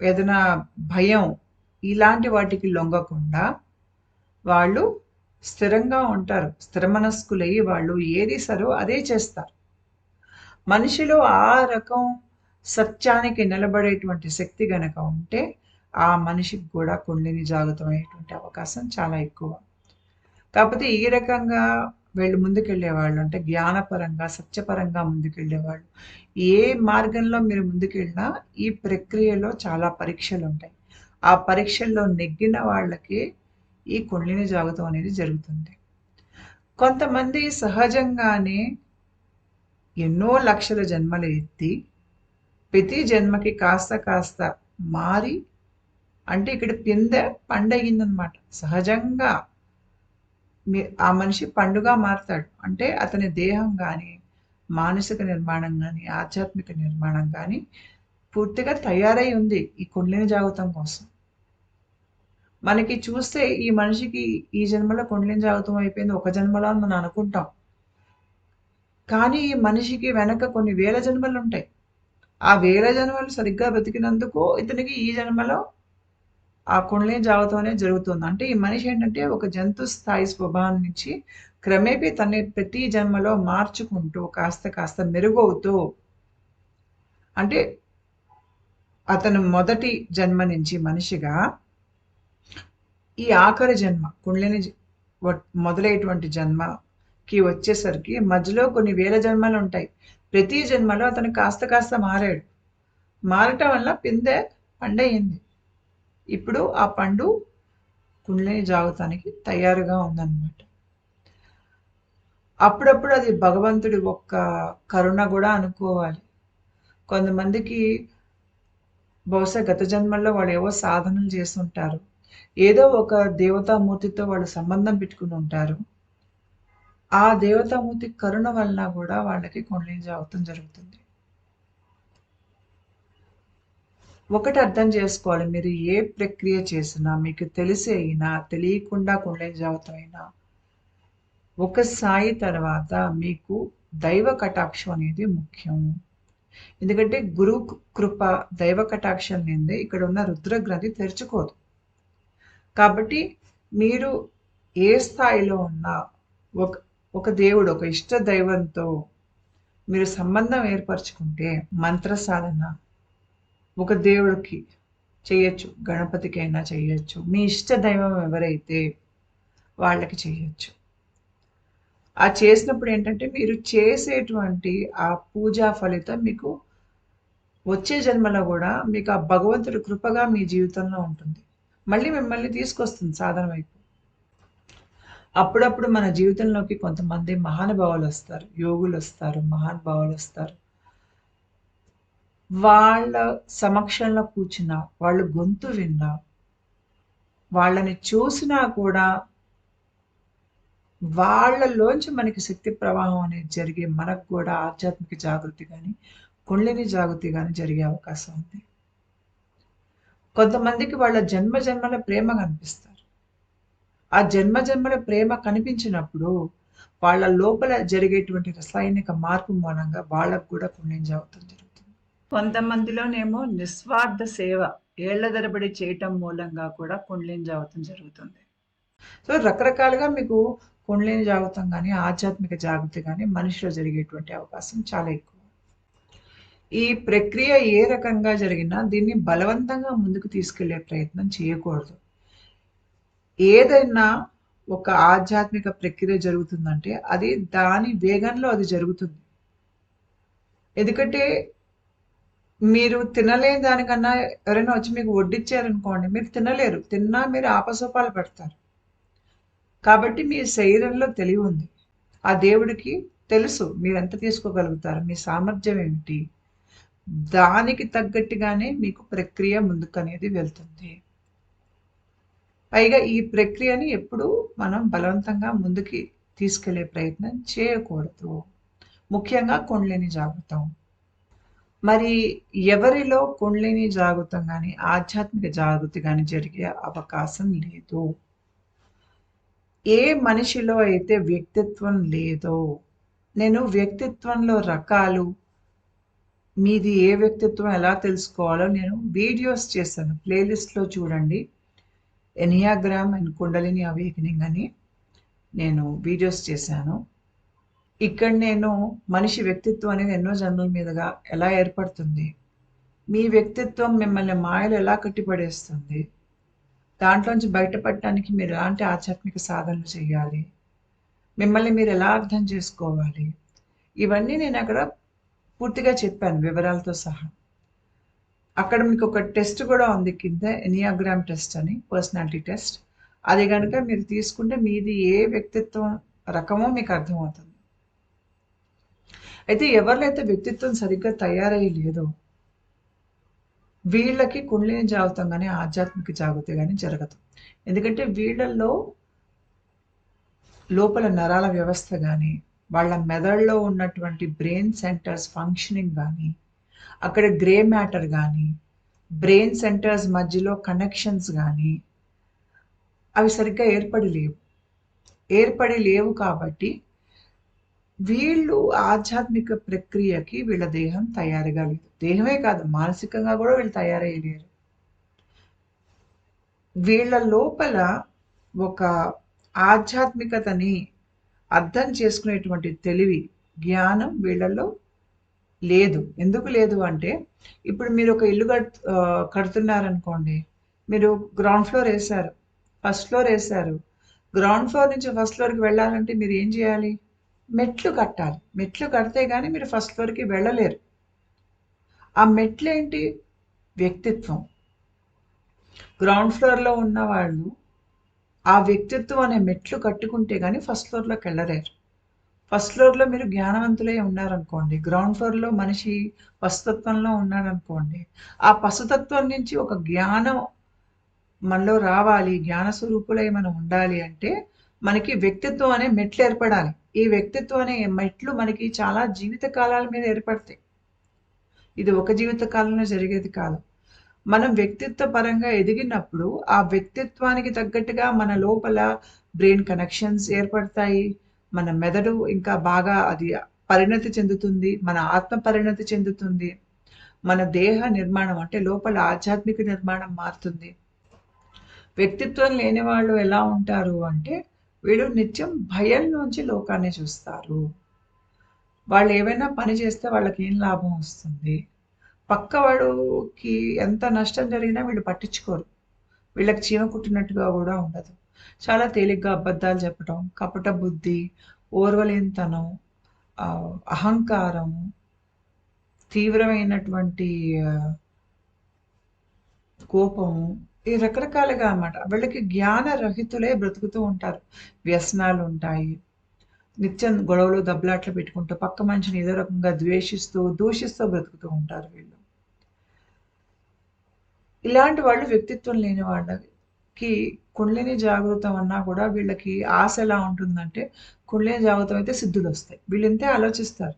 ఏదైనా భయం ఇలాంటి వాటికి లొంగకుండా వాళ్ళు స్థిరంగా ఉంటారు. స్థిరమనస్కులయ్యి వాళ్ళు ఏది సరో అదే చేస్తారు. మనిషిలో ఆ రకం సత్యానికి నిలబడేటువంటి శక్తి గనక ఉంటే, ఆ మనిషికి కూడా కుండలిని జాగృతం అయ్యేటువంటి అవకాశం చాలా ఎక్కువ. కాకపోతే ఈ రకంగా వీళ్ళు ముందుకెళ్ళేవాళ్ళు అంటే జ్ఞానపరంగా, సత్యపరంగా ముందుకెళ్ళేవాళ్ళు. ఏ మార్గంలో మీరు ముందుకెళ్ళినా ఈ ప్రక్రియలో చాలా పరీక్షలుంటాయి. ఆ పరీక్షల్లో నెగ్గిన వాళ్ళకి ఈ కుండలిని జాగృతం అనేది జరుగుతుంది. కొంతమంది సహజంగానే ఎన్నో లక్షల జన్మలు ఎత్తి ప్రతి జన్మకి కాస్త కాస్త మారి అంటే ఇక్కడ పిందె పండయిందనమాట. సహజంగా ఆ మనిషి పండుగా మారతాడు. అంటే అతని దేహం గాని, మానసిక నిర్మాణం గాని, ఆధ్యాత్మిక నిర్మాణం గాని పూర్తిగా తయారై ఉంది ఈ కుండలిని జాగృతం కోసం. మనకి చూస్తే ఈ మనిషికి ఈ జన్మలో కుండలిని జాగృతం అయిపోయింది ఒక జన్మలో అని మనం అనుకుంటాం. కానీ ఈ మనిషికి వెనక కొన్ని వేల జన్మలుంటాయి. ఆ వేల జన్మలు సరిగ్గా బ్రతికినందుకు ఇతనికి ఈ జన్మలో ఆ కుండలిని జాగృతం అనేది జరుగుతుంది. అంటే ఈ మనిషి ఏంటంటే ఒక జంతు స్థాయి స్వభావం నుంచి క్రమేపీ తనని ప్రతి జన్మలో మార్చుకుంటూ కాస్త కాస్త మెరుగవుతూ అంటే అతను మొదటి జన్మ నుంచి మనిషిగా ఈ ఆఖరి జన్మ కుండలిని మొదలైనటువంటి జన్మకి వచ్చేసరికి మధ్యలో కొన్ని వేల జన్మలు ఉంటాయి. ప్రతి జన్మలో అతను కాస్త కాస్త మారాడు. మారటం వల్ల పిందె పండయింది. ఇప్పుడు ఆ పండు కుండలిని జాగృతానికి తయారుగా ఉందన్నమాట. అప్పుడప్పుడు అది భగవంతుడి ఒక్క కరుణ కూడా అనుకోవాలి. కొంతమందికి బహుశా గత జన్మల్లో వాళ్ళు ఏవో సాధనలు చేస్తుంటారు. ఏదో ఒక దేవతామూర్తితో వాళ్ళు సంబంధం పెట్టుకుని ఉంటారు. ఆ దేవతామూర్తి కరుణ వలన కూడా వాళ్ళకి కుండలిని జాగృతం జరుగుతుంది. ఒకటి అర్థం చేసుకోవాలి, మీరు ఏ ప్రక్రియ చేసినా మీకు తెలిసి అయినా తెలియకుండా కుండలిని జాగృతం అయినా ఒక స్థాయి తర్వాత మీకు దైవ కటాక్షం అనేది ముఖ్యం. ఎందుకంటే గురు కృప దైవ కటాక్షం లేనిదే ఇక్కడ ఉన్న రుద్రగ్రంథి తెరుచుకోదు. కాబట్టి మీరు ఏ స్థాయిలో ఉన్నా ఒక ఒక దేవుడు ఒక ఇష్ట దైవంతో మీరు సంబంధం ఏర్పరచుకుంటే మంత్ర సాధన ఒక దేవుడికి చేయొచ్చు, గణపతికైనా చేయొచ్చు, మీ ఇష్ట దైవం ఎవరైతే వాళ్ళకి చేయొచ్చు. ఆ చేసినప్పుడు ఏంటంటే మీరు చేసేటువంటి ఆ పూజా ఫలితం మీకు వచ్చే జన్మలో కూడా మీకు ఆ భగవంతుడి కృపగా మీ జీవితంలో ఉంటుంది. మళ్ళీ మిమ్మల్ని తీసుకొస్తుంది సాధన వైపు. అప్పుడప్పుడు మన జీవితంలోకి కొంతమంది మహానుభావులు వస్తారు, యోగులు వస్తారు, మహానుభావులు వస్తారు. వాళ్ళ సమక్షంలో కూర్చున్నా, వాళ్ళు గొంతు విన్నా, వాళ్ళని చూసినా కూడా వాళ్ళలోంచి మనకి శక్తి ప్రవాహం అనేది జరిగి మనకు కూడా ఆధ్యాత్మిక జాగృతి కానీ కుండలిని జాగృతి కానీ జరిగే అవకాశం ఉంది. కొంతమందికి వాళ్ళ జన్మ జన్మల ప్రేమ కనిపిస్తారు. ఆ జన్మ జన్మల ప్రేమ కనిపించినప్పుడు వాళ్ళ లోపల జరిగేటువంటి రసాయనిక మార్పు మూలంగా వాళ్ళకు కూడా కుండలిని జాగృతం జరుగుతుంది. కొంతమందిలోనేమో నిస్వార్థ సేవ ఏళ్ల తరబడి చేయటం మూలంగా కూడా కుండలిని జాగృతం జరుగుతుంది. సో రకరకాలుగా మీకు కుండలిని జాగృతం కానీ ఆధ్యాత్మిక జాగృతి కానీ మనిషిలో జరిగేటువంటి అవకాశం చాలా ఎక్కువ. ఈ ప్రక్రియ ఏ రకంగా జరిగినా దీన్ని బలవంతంగా ముందుకు తీసుకెళ్లే ప్రయత్నం చేయకూడదు. ఏదైనా ఒక ఆధ్యాత్మిక ప్రక్రియ జరుగుతుందంటే అది దాని వేగంలో అది జరుగుతుంది. ఎందుకంటే మీరు తినలేని దానికన్నా ఎవరైనా వచ్చి మీకు వడ్డిచ్చారనుకోండి, మీరు తినలేరు. తిన్నా మీరు ఆపసోపాలు పెడతారు. కాబట్టి మీ శరీరంలో తెలివి ఉంది. ఆ దేవుడికి తెలుసు మీరు ఎంత తీసుకోగలుగుతారు, మీ సామర్థ్యం ఏమిటి. దానికి తగ్గట్టుగానే మీకు ప్రక్రియ ముందుకు అనేది వెళ్తుంది. పైగా ఈ ప్రక్రియని ఎప్పుడూ మనం బలవంతంగా ముందుకి తీసుకెళ్లే ప్రయత్నం చేయకూడదు. ముఖ్యంగా కుండలిని జాగృతం. మరి ఎవరిలో కుండలిని జాగృతం కానీ ఆధ్యాత్మిక జాగృతి కానీ జరిగే అవకాశం లేదు. ఏ మనిషిలో అయితే వ్యక్తిత్వం లేదో, నేను వ్యక్తిత్వంలో రకాలు, మీది ఏ వ్యక్తిత్వం ఎలా తెలుసుకోవాలో నేను వీడియోస్ చేశాను. ప్లేలిస్ట్‌లో చూడండి. ఎనియాగ్రామ్ అండ్ కుండలిని అవేకెనింగ్ అని నేను వీడియోస్ చేశాను. ఇక్కడ నేను మనిషి వ్యక్తిత్వం అనేది ఎన్నో జన్మల మీదుగా ఎలా ఏర్పడుతుంది? మీ వ్యక్తిత్వం మిమ్మల్ని మాయలో ఎలా కట్టిపడేస్తుంది? దాంట్లోంచి బయటపడటానికి మీరు ఎలాంటి ఆధ్యాత్మిక సాధనలు చేయాలి? మిమ్మల్ని మీరు ఎలా అర్థం చేసుకోవాలి? ఇవన్నీ నేనక్కడ పూర్తిగా చెప్పాను వివరాలతో సహా. అక్కడ మీకొక టెస్ట్ గూడా ఉంది కింద ఎనియాగ్రామ్ టెస్ట్ అని పర్సనాలిటీ టెస్ట్. అది గనక మీరు తీసుకుంటే మీది ఏ వ్యక్తిత్వం రకమో మీకు అర్థమవుతుంది. అయితే ఎవరిలో అయితే వ్యక్తిత్వం సరిగ్గా తయారయ్యి లేదో, వీళ్ళకి కుండలిని జాగృతం గాని, ఆధ్యాత్మిక జాగృతి గాని జరగదు. ఎందుకంటే వీళ్ళల్లో లోపల నరాల వ్యవస్థ గాని, వాళ్ళ మెదడులో ఉన్నటువంటి బ్రెయిన్ సెంటర్స్ ఫంక్షనింగ్ గాని, అక్కడ గ్రే మ్యాటర్ గాని, బ్రెయిన్ సెంటర్స్ మధ్యలో కనెక్షన్స్ గాని, అవి సరిగ్గా ఏర్పడి లేవు. ఏర్పడి లేవు కాబట్టి వీళ్ళు ఆధ్యాత్మిక ప్రక్రియకి వీళ్ళ దేహం తయారుగా లేదు. దేహమే కాదు మానసికంగా గూడా వీళ్ళు తయారయ్యలేరు. వీళ్ళ లోపల ఒక ఆధ్యాత్మికతని అర్థం చేసుకునేటువంటి తెలివి, జ్ఞానం వీళ్ళలో లేదు. ఎందుకు లేదు అంటే, ఇప్పుడు మీరు ఒక ఇల్లు కడుతున్నారనుకోండి. మీరు గ్రౌండ్ ఫ్లోర్ ఏశారు. ఫస్ట్ ఫ్లోర్ ఏశారు. గ్రౌండ్ ఫ్లోర్ నుంచి ఫస్ట్ ఫ్లోర్‌కి వెళ్ళాలంటే మీరు ఏం చేయాలి? మెట్లు కట్టాలి. మెట్లు కడితే గాని మీరు ఫస్ట్ ఫ్లోర్‌కి వెళ్ళలేరు. ఆ మెట్లేంటి? వ్యక్తిత్వం. గ్రౌండ్ ఫ్లోర్‌లో ఉన్నవాళ్ళు ఆ వ్యక్తిత్వం అనే మెట్లు కట్టుకుంటే గాని ఫస్ట్ ఫ్లోర్‌లోకెళ్ళలేరు. ఫస్ట్ ఫ్లోర్‌లో మీరు జ్ఞానవంతులై ఉన్నారనుకోండి. గ్రౌండ్ ఫ్లోర్‌లో మనిషి పశుతత్వంలో ఉన్నాడనుకోండి. ఆ పశుతత్వం నుంచి ఒక జ్ఞానం మనలో రావాలి. జ్ఞాన స్వరూపులై మనం ఉండాలి అంటే, మనకి వ్యక్తిత్వం అనే మెట్లు ఏర్పడాలి. ఈ వ్యక్తిత్వం అనే మెట్లు మనకి చాలా జీవిత కాలాల మీద ఏర్పడతాయి. ఇది ఒక జీవిత కాలంలో జరిగేది కాదు. మనం వ్యక్తిత్వ పరంగా ఎదిగినప్పుడు, ఆ వ్యక్తిత్వానికి తగ్గట్టుగా మన లోపల బ్రెయిన్ కనెక్షన్స్ ఏర్పడతాయి. మన మెదడు ఇంకా బాగా అది పరిణతి చెందుతుంది. మన ఆత్మ పరిణతి చెందుతుంది. మన దేహ నిర్మాణం అంటే లోపల ఆధ్యాత్మిక నిర్మాణం మారుతుంది. వ్యక్తిత్వం లేని వాళ్ళు ఎలా ఉంటారు అంటే, వీళ్ళు నిత్యం భయంలోంచి లోకాన్ని చూస్తారు. వాళ్ళు ఏవైనా పని చేస్తే వాళ్ళకేం లాభం వస్తుంది? పక్కవాడుకి ఎంత నష్టం జరిగినా వీళ్ళు పట్టించుకోరు. వీళ్ళకి చీమ కుట్టినట్టుగా గూడా ఉండదు. చాలా తేలిగ్గా అబద్ధాలు చెప్పటం, కపట బుద్ధి, ఓర్వలేనితనం, అహంకారం, తీవ్రమైనటువంటి ఆహ్, కోపము, ఈ రకరకాలుగా అన్నమాట. వీళ్ళకి జ్ఞాన రహితులే బ్రతుకుతూ ఉంటారు. వ్యసనాలుంటాయి. నిత్యం గొడవలు, దెబ్బలాటలు పెట్టుకుంటూ, పక్క మనిషిని ఏదో రకంగా ద్వేషిస్తూ, దూషిస్తూ బ్రతుకుతూ ఉంటారు వీళ్ళు. ఇలాంటి వాళ్ళు వ్యక్తిత్వం లేని వాళ్ళకి కుండలిని జాగృతం అన్నా కూడా వీళ్ళకి ఆశ ఎలా ఉంటుందంటే, కుండలిని జాగృతం అయితే సిద్ధులొస్తాయి. వీళ్ళింతే ఆలోచిస్తారు.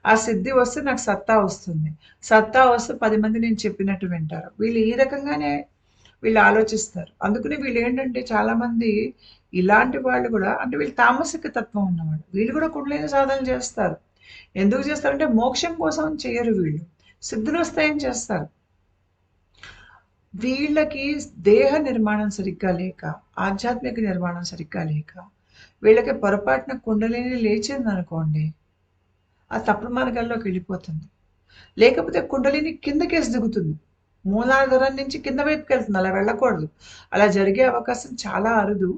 ఆ సిద్ధి వస్తే నాకు సత్తా వస్తుంది. సత్తా వస్తే 10 మంది నేను చెప్పినట్టు వింటారు. వీళ్ళు ఈ రకంగానే వీళ్ళు ఆలోచిస్తారు. అందుకని వీళ్ళేంటంటే చాలామంది ఇలాంటి వాళ్ళు గూడా అంటే వీళ్ళు తామసిక తత్వం ఉన్నవాళ్ళు. వీళ్ళు గూడా కుండలిని సాధనలు చేస్తారు. ఎందుకు చేస్తారంటే మోక్షం కోసం చెయ్యరు వీళ్ళు. సిద్ధులొస్తాయని చేస్తారు. వీళ్ళకి దేహ నిర్మాణం సరిగ్గా లేక, ఆధ్యాత్మిక నిర్మాణం సరిగ్గా లేక, వీళ్ళకి పొరపాటున కుండలిని లేచిందనుకోండి, అది తప్పుడు మార్గాల్లోకెళ్ళిపోతుంది. లేకపోతే కుండలిని కిందకేసి దిగుతుంది. మూలాధారం నుంచి కింద వైపుకెళ్తుంది. అలా వెళ్ళకూడదు. అలా జరిగే అవకాశం చాలా అరుదు.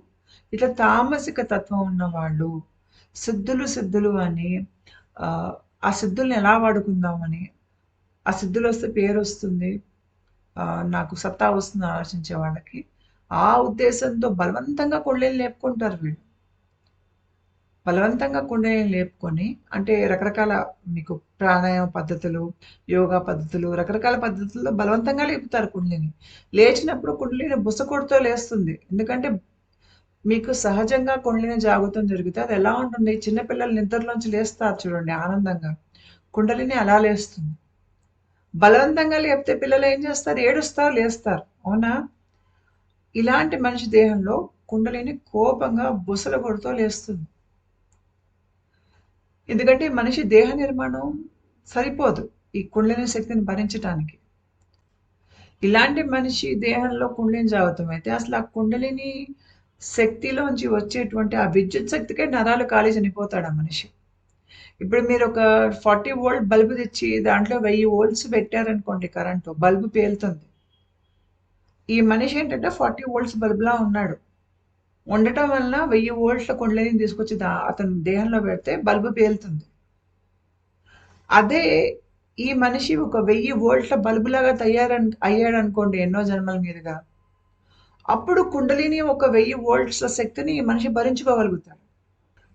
ఇట్లా తామసిక తత్వం ఉన్నవాళ్ళు, సిద్ధులు, సిద్ధులు అని ఆహ్, ఆ సిద్ధుల్ని ఎలా వాడుకుందామని, ఆ సిద్ధులొస్తే పేరొస్తుంది. నాకు సత్తా వస్తుందని ఆలోచించే వాళ్ళకి, ఆ ఉద్దేశంతో బలవంతంగా కుండలిని లేపుకుంటారు వీళ్ళు. బలవంతంగా కుండలిని లేపుకొని అంటే రకరకాల మీకు ప్రాణాయామ పద్ధతులు, యోగా పద్ధతులు, రకరకాల పద్ధతుల్లో బలవంతంగా లేపుతారు కుండలిని. లేచినప్పుడు కుండలిని బుసకొడుతూ లేస్తుంది. ఎందుకంటే మీకు సహజంగా కుండలిని జాగృతం జరిగితే అది ఎలా ఉంటుంది? చిన్న పిల్లలు నిద్రలోంచి లేస్తారు చూడండి ఆనందంగా. కుండలిని అలా లేస్తుంది. బలవంతంగా లేపితే పిల్లలు ఏం చేస్తారు? ఏడుస్తారు, లేస్తారు. అవునా? ఇలాంటి మనిషి దేహంలో కుండలిని కోపంగా బుసలు కొడుతూ లేస్తుంది. ఎందుకంటే మనిషి దేహ నిర్మాణం సరిపోదు ఈ కుండలిని శక్తిని భరించటానికి. ఇలాంటి మనిషి దేహంలో కుండలిని జాగృతం అయితే అసలు ఆ కుండలిని శక్తిలోంచి వచ్చేటువంటి ఆ విద్యుత్ శక్తికే నరాలు కాలి చనిపోతాడు ఆ మనిషి. ఇప్పుడు మీరు ఒక 40 వోల్ట్ బల్బు తెచ్చి దాంట్లో 1000 వోల్ట్స్ పెట్టారనుకోండి కరెంటు, బల్బు పేలుతుంది. ఈ మనిషి ఏంటంటే 40 వోల్ట్స్ బల్బులా ఉన్నాడు. ఉండటం వలన 1000 వోల్ట్ల కుండలిని తీసుకొచ్చి అతని దేహంలో పెడితే బల్బు పేలుతుంది. అదే ఈ మనిషి ఒక 1000 వోల్ట్ల బల్బులాగా అయ్యాడనుకోండి ఎన్నో జన్మల మీదుగా. అప్పుడు కుండలిని ఒక 1000 వోల్ట్ల శక్తిని ఈ మనిషి భరించుకోగలుగుతాడు.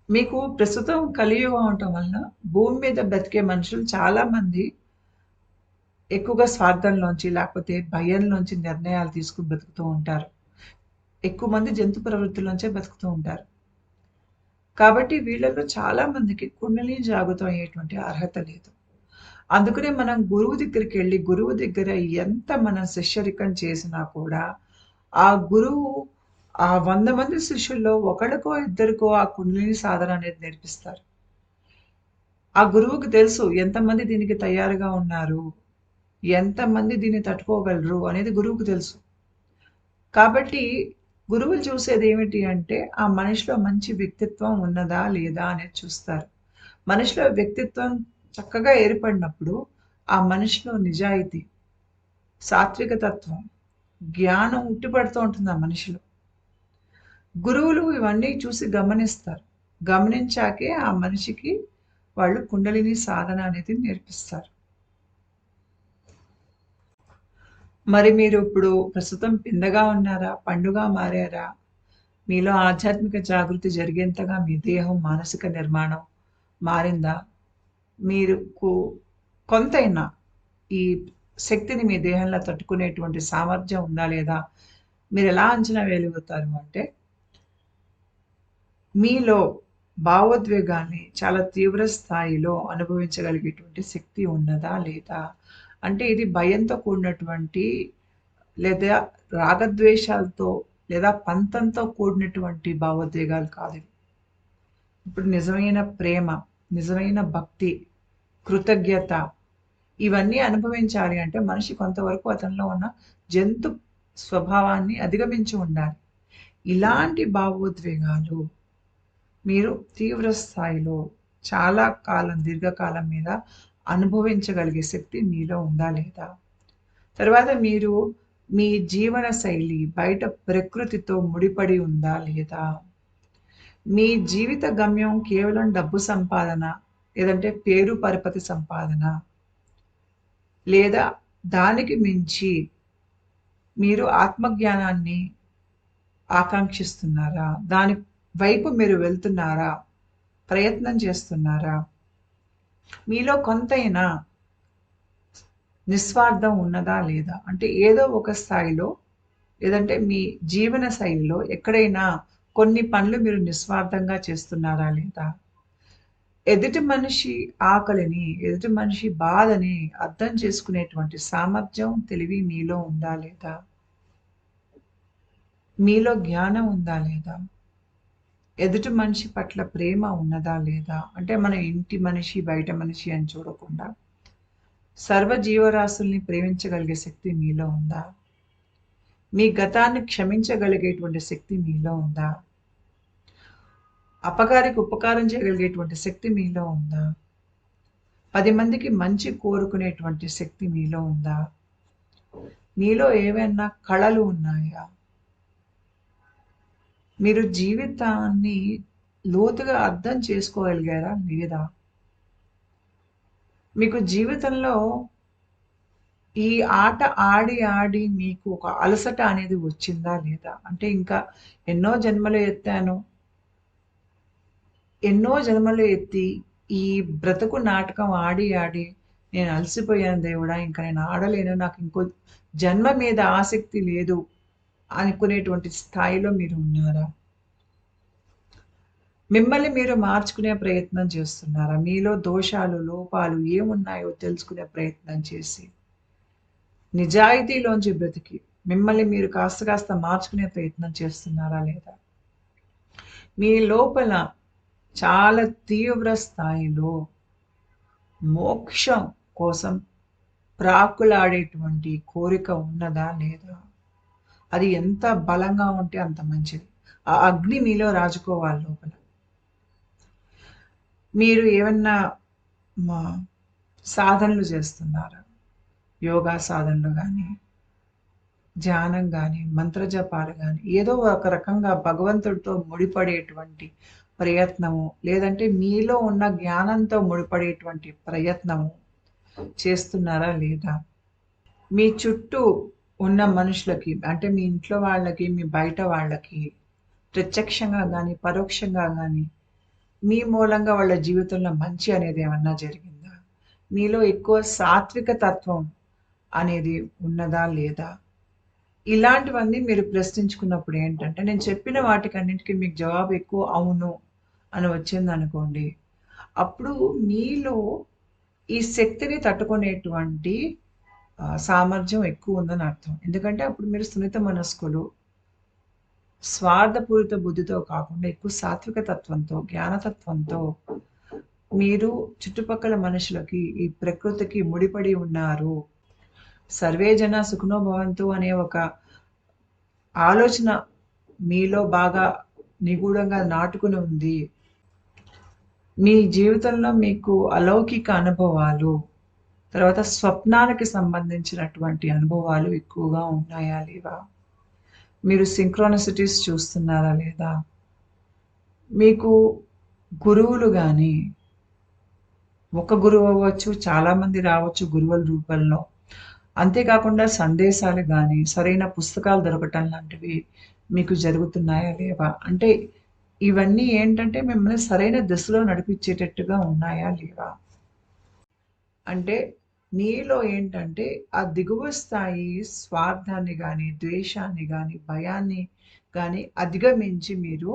మీకు ప్రస్తుతం కలియుగం అవటం వలన భూమి మీద బ్రతికే మనుషులు చాలామంది ఎక్కువగా స్వార్థంలోంచి లేకపోతే భయంలోంచి నిర్ణయాలు తీసుకుని బ్రతుకుతూ ఉంటారు. ఎక్కువ మంది జంతు ప్రవృత్తిలోంచే బతుకుతూ ఉంటారు. కాబట్టి వీళ్ళలో చాలా మందికి కుండలిని జాగృతం అయ్యేటువంటి అర్హత లేదు. అందుకనే మనం గురువు దగ్గరికి వెళ్ళి గురువు దగ్గర ఎంత మనం శిష్యరికం చేసినా కూడా ఆ గురువు ఆ 100 మంది శిష్యుల్లో ఒకళ్ళకో ఇద్దరికో ఆ కుండలిని సాధన అనేది నేర్పిస్తారు. ఆ గురువుకి తెలుసు ఎంతమంది దీనికి తయారుగా ఉన్నారు, ఎంతమంది దీన్ని తట్టుకోగలరు అనేది గురువుకు తెలుసు. కాబట్టి గురువులు చూసేది ఏమిటి అంటే ఆ మనిషిలో మంచి వ్యక్తిత్వం ఉన్నదా లేదా అనేది చూస్తారు. మనిషిలో వ్యక్తిత్వం చక్కగా ఏర్పడినప్పుడు ఆ మనిషిలో నిజాయితీ, సాత్విక తత్వం, జ్ఞానం ఉట్టిపడుతూ ఉంటుంది ఆ మనిషిలో. గురువులు ఇవన్నీ చూసి గమనిస్తారు. గమనించాకే ఆ మనిషికి వాళ్ళు కుండలిని సాధన అనేది నేర్పిస్తారు. మరి మీరు ఇప్పుడు ప్రస్తుతం పిందగా ఉన్నారా? పండుగా మారారా? మీలో ఆధ్యాత్మిక జాగృతి జరిగేంతగా మీ దేహం, మానసిక నిర్మాణం మారిందా? మీకు కొంతైనా ఈ శక్తిని మీ దేహంలో తట్టుకునేటువంటి సామర్థ్యం ఉందా లేదా? మీరెలా అంచనా వేయగలుగుతారు అంటే, మీలో భావోద్వేగాన్ని చాలా తీవ్ర స్థాయిలో అనుభవించగలిగేటువంటి శక్తి ఉన్నదా లేదా? అంటే ఇది భయంతో కూడినటువంటి లేదా రాగద్వేషాలతో లేదా పంతంతో కూడినటువంటి భావోద్వేగాలు కాదివి. ఇప్పుడు నిజమైన ప్రేమ, నిజమైన భక్తి, కృతజ్ఞత ఇవన్నీ అనుభవించాలి అంటే మనిషి కొంతవరకు అతనిలో ఉన్న జంతు స్వభావాన్ని అధిగమించి ఉండాలి. ఇలాంటి భావోద్వేగాలు మీరు తీవ్ర స్థాయిలో చాలా కాలం, దీర్ఘకాలం మీద అనుభవించగలిగే శక్తి మీలో ఉందా లేదా? తర్వాత మీరు మీ జీవన శైలి బయట ప్రకృతితో ముడిపడి ఉందా లేదా? మీ జీవిత గమ్యం కేవలం డబ్బు సంపాదన, లేదంటే పేరు పరపతి సంపాదన, లేదా దానికి మించి మీరు ఆత్మజ్ఞానాన్ని ఆకాంక్షిస్తున్నారా? దాని వైపు మీరు వెళ్తున్నారా? ప్రయత్నం చేస్తున్నారా? మీలో కొంతైనా నిస్వార్థం ఉన్నదా లేదా? అంటే ఏదో ఒక స్థాయిలో లేదంటే మీ జీవన శైలిలో ఎక్కడైనా కొన్ని పనులు మీరు నిస్వార్థంగా చేస్తున్నారా లేదా? ఎదుటి మనిషి ఆకలిని, ఎదుటి మనిషి బాధని అర్థం చేసుకునేటువంటి సామర్థ్యం, తెలివి మీలో ఉందా లేదా? మీలో జ్ఞానం ఉందా లేదా? ఎదుటి మనిషి పట్ల ప్రేమ ఉన్నదా లేదా? అంటే మనం ఇంటి మనిషి, బయట మనిషి అని చూడకుండా సర్వ జీవరాశుల్ని ప్రేమించగలిగే శక్తి మీలో ఉందా? మీ గతాన్ని క్షమించగలిగేటువంటి శక్తి మీలో ఉందా? అపకారికి ఉపకారం చేయగలిగేటువంటి శక్తి మీలో ఉందా? 10 మందికి మంచి కోరుకునేటువంటి శక్తి మీలో ఉందా? మీలో ఏవైనా కళలు ఉన్నాయా? మీరు జీవితాన్ని లోతుగా అర్థం చేసుకోగలిగారా లేదా? మీకు జీవితంలో ఈ ఆట ఆడి ఆడి మీకు ఒక అలసట అనేది వచ్చిందా లేదా? అంటే ఇంకా ఎన్నో జన్మలు ఎత్తాను. ఎన్నో జన్మలు ఎత్తి ఈ బ్రతుకు నాటకం ఆడి ఆడి నేను అలసిపోయాను దేవుడా! ఇంక నేను ఆడలేను. నాకు ఇంకో జన్మ మీద ఆసక్తి లేదు అనుకునేటువంటి స్థాయిలో మీరు ఉన్నారా? మిమ్మల్ని మీరు మార్చుకునే ప్రయత్నం చేస్తున్నారా? మీలో దోషాలు, లోపాలు ఏమున్నాయో తెలుసుకునే ప్రయత్నం చేసి, నిజాయితీలోంచి బ్రతికి, మిమ్మల్ని మీరు కాస్త కాస్త మార్చుకునే ప్రయత్నం చేస్తున్నారా లేదా? మీ లోపల చాలా తీవ్ర స్థాయిలో మోక్షం కోసం ప్రాకులాడేటువంటి కోరిక ఉన్నదా లేదా? అది ఎంత బలంగా ఉంటే అంత మంచిది. ఆ అగ్ని మీలో రాజుకోవాలి లోపల. మీరు ఏమన్నా మా సాధనలు చేస్తున్నారా? యోగా సాధనలు గానీ, ధ్యానం గానీ, మంత్రజపాలు గానీ, ఏదో ఒక రకంగా భగవంతుడితో ముడిపడేటువంటి ప్రయత్నము, లేదంటే మీలో ఉన్న జ్ఞానంతో ముడిపడేటువంటి ప్రయత్నము చేస్తున్నారా లేదా? మీ చుట్టూ ఉన్న మనుషులకి, అంటే మీ ఇంట్లో వాళ్ళకి, మీ బయట వాళ్ళకి ప్రత్యక్షంగా గానీ, పరోక్షంగా గానీ, మీ మూలంగా వాళ్ళ జీవితంలో మంచి అనేది ఏమన్నా జరిగిందా? మీలో ఎక్కువ సాత్విక తత్వం అనేది ఉన్నదా లేదా? ఇలాంటివన్నీ మీరు ప్రశ్నించుకున్నప్పుడు ఏంటంటే, నేను చెప్పిన వాటికన్నిటికి మీకు జవాబు ఎక్కువ అవును అని వచ్చిందనుకోండి, అప్పుడు మీలో ఈ శక్తిని తట్టుకునేటువంటి సామర్థ్యం ఎక్కువ ఉందని అర్థం. ఎందుకంటే అప్పుడు మీరు సున్నిత మనస్కులు, స్వార్థపూరిత బుద్ధితో కాకుండా ఎక్కువ సాత్విక తత్వంతో, జ్ఞానతత్వంతో మీరు చుట్టుపక్కల మనుషులకి, ఈ ప్రకృతికి ముడిపడి ఉన్నారు. సర్వే జన సుఖినో భవంతు అనే ఒక ఆలోచన మీలో బాగా నిగూఢంగా నాటుకుని ఉంది. మీ జీవితంలో మీకు అలౌకిక అనుభవాలు, తర్వాత స్వప్నాలకి సంబంధించినటువంటి అనుభవాలు ఎక్కువగా ఉన్నాయా లేవా? మీరు సింక్రోనిసిటీస్ చూస్తున్నారా లేదా? మీకు గురువులు గానీ, ఒక గురువు అవ్వచ్చు, చాలామంది రావచ్చు గురువుల రూపంలో. అంతేకాకుండా సందేశాలు గానీ, సరైన పుస్తకాలు దొరకటం లాంటివి మీకు జరుగుతున్నాయా లేవా? అంటే ఇవన్నీ ఏంటంటే మిమ్మల్ని సరైన దిశలో నడిపించేటట్టుగా ఉన్నాయా లేవా? అంటే మీలో ఏంటంటే ఆ దిగువ స్థాయి స్వార్థాన్ని గానీ, ద్వేషాన్ని గానీ, భయాన్ని గానీ అధిగమించి మీరు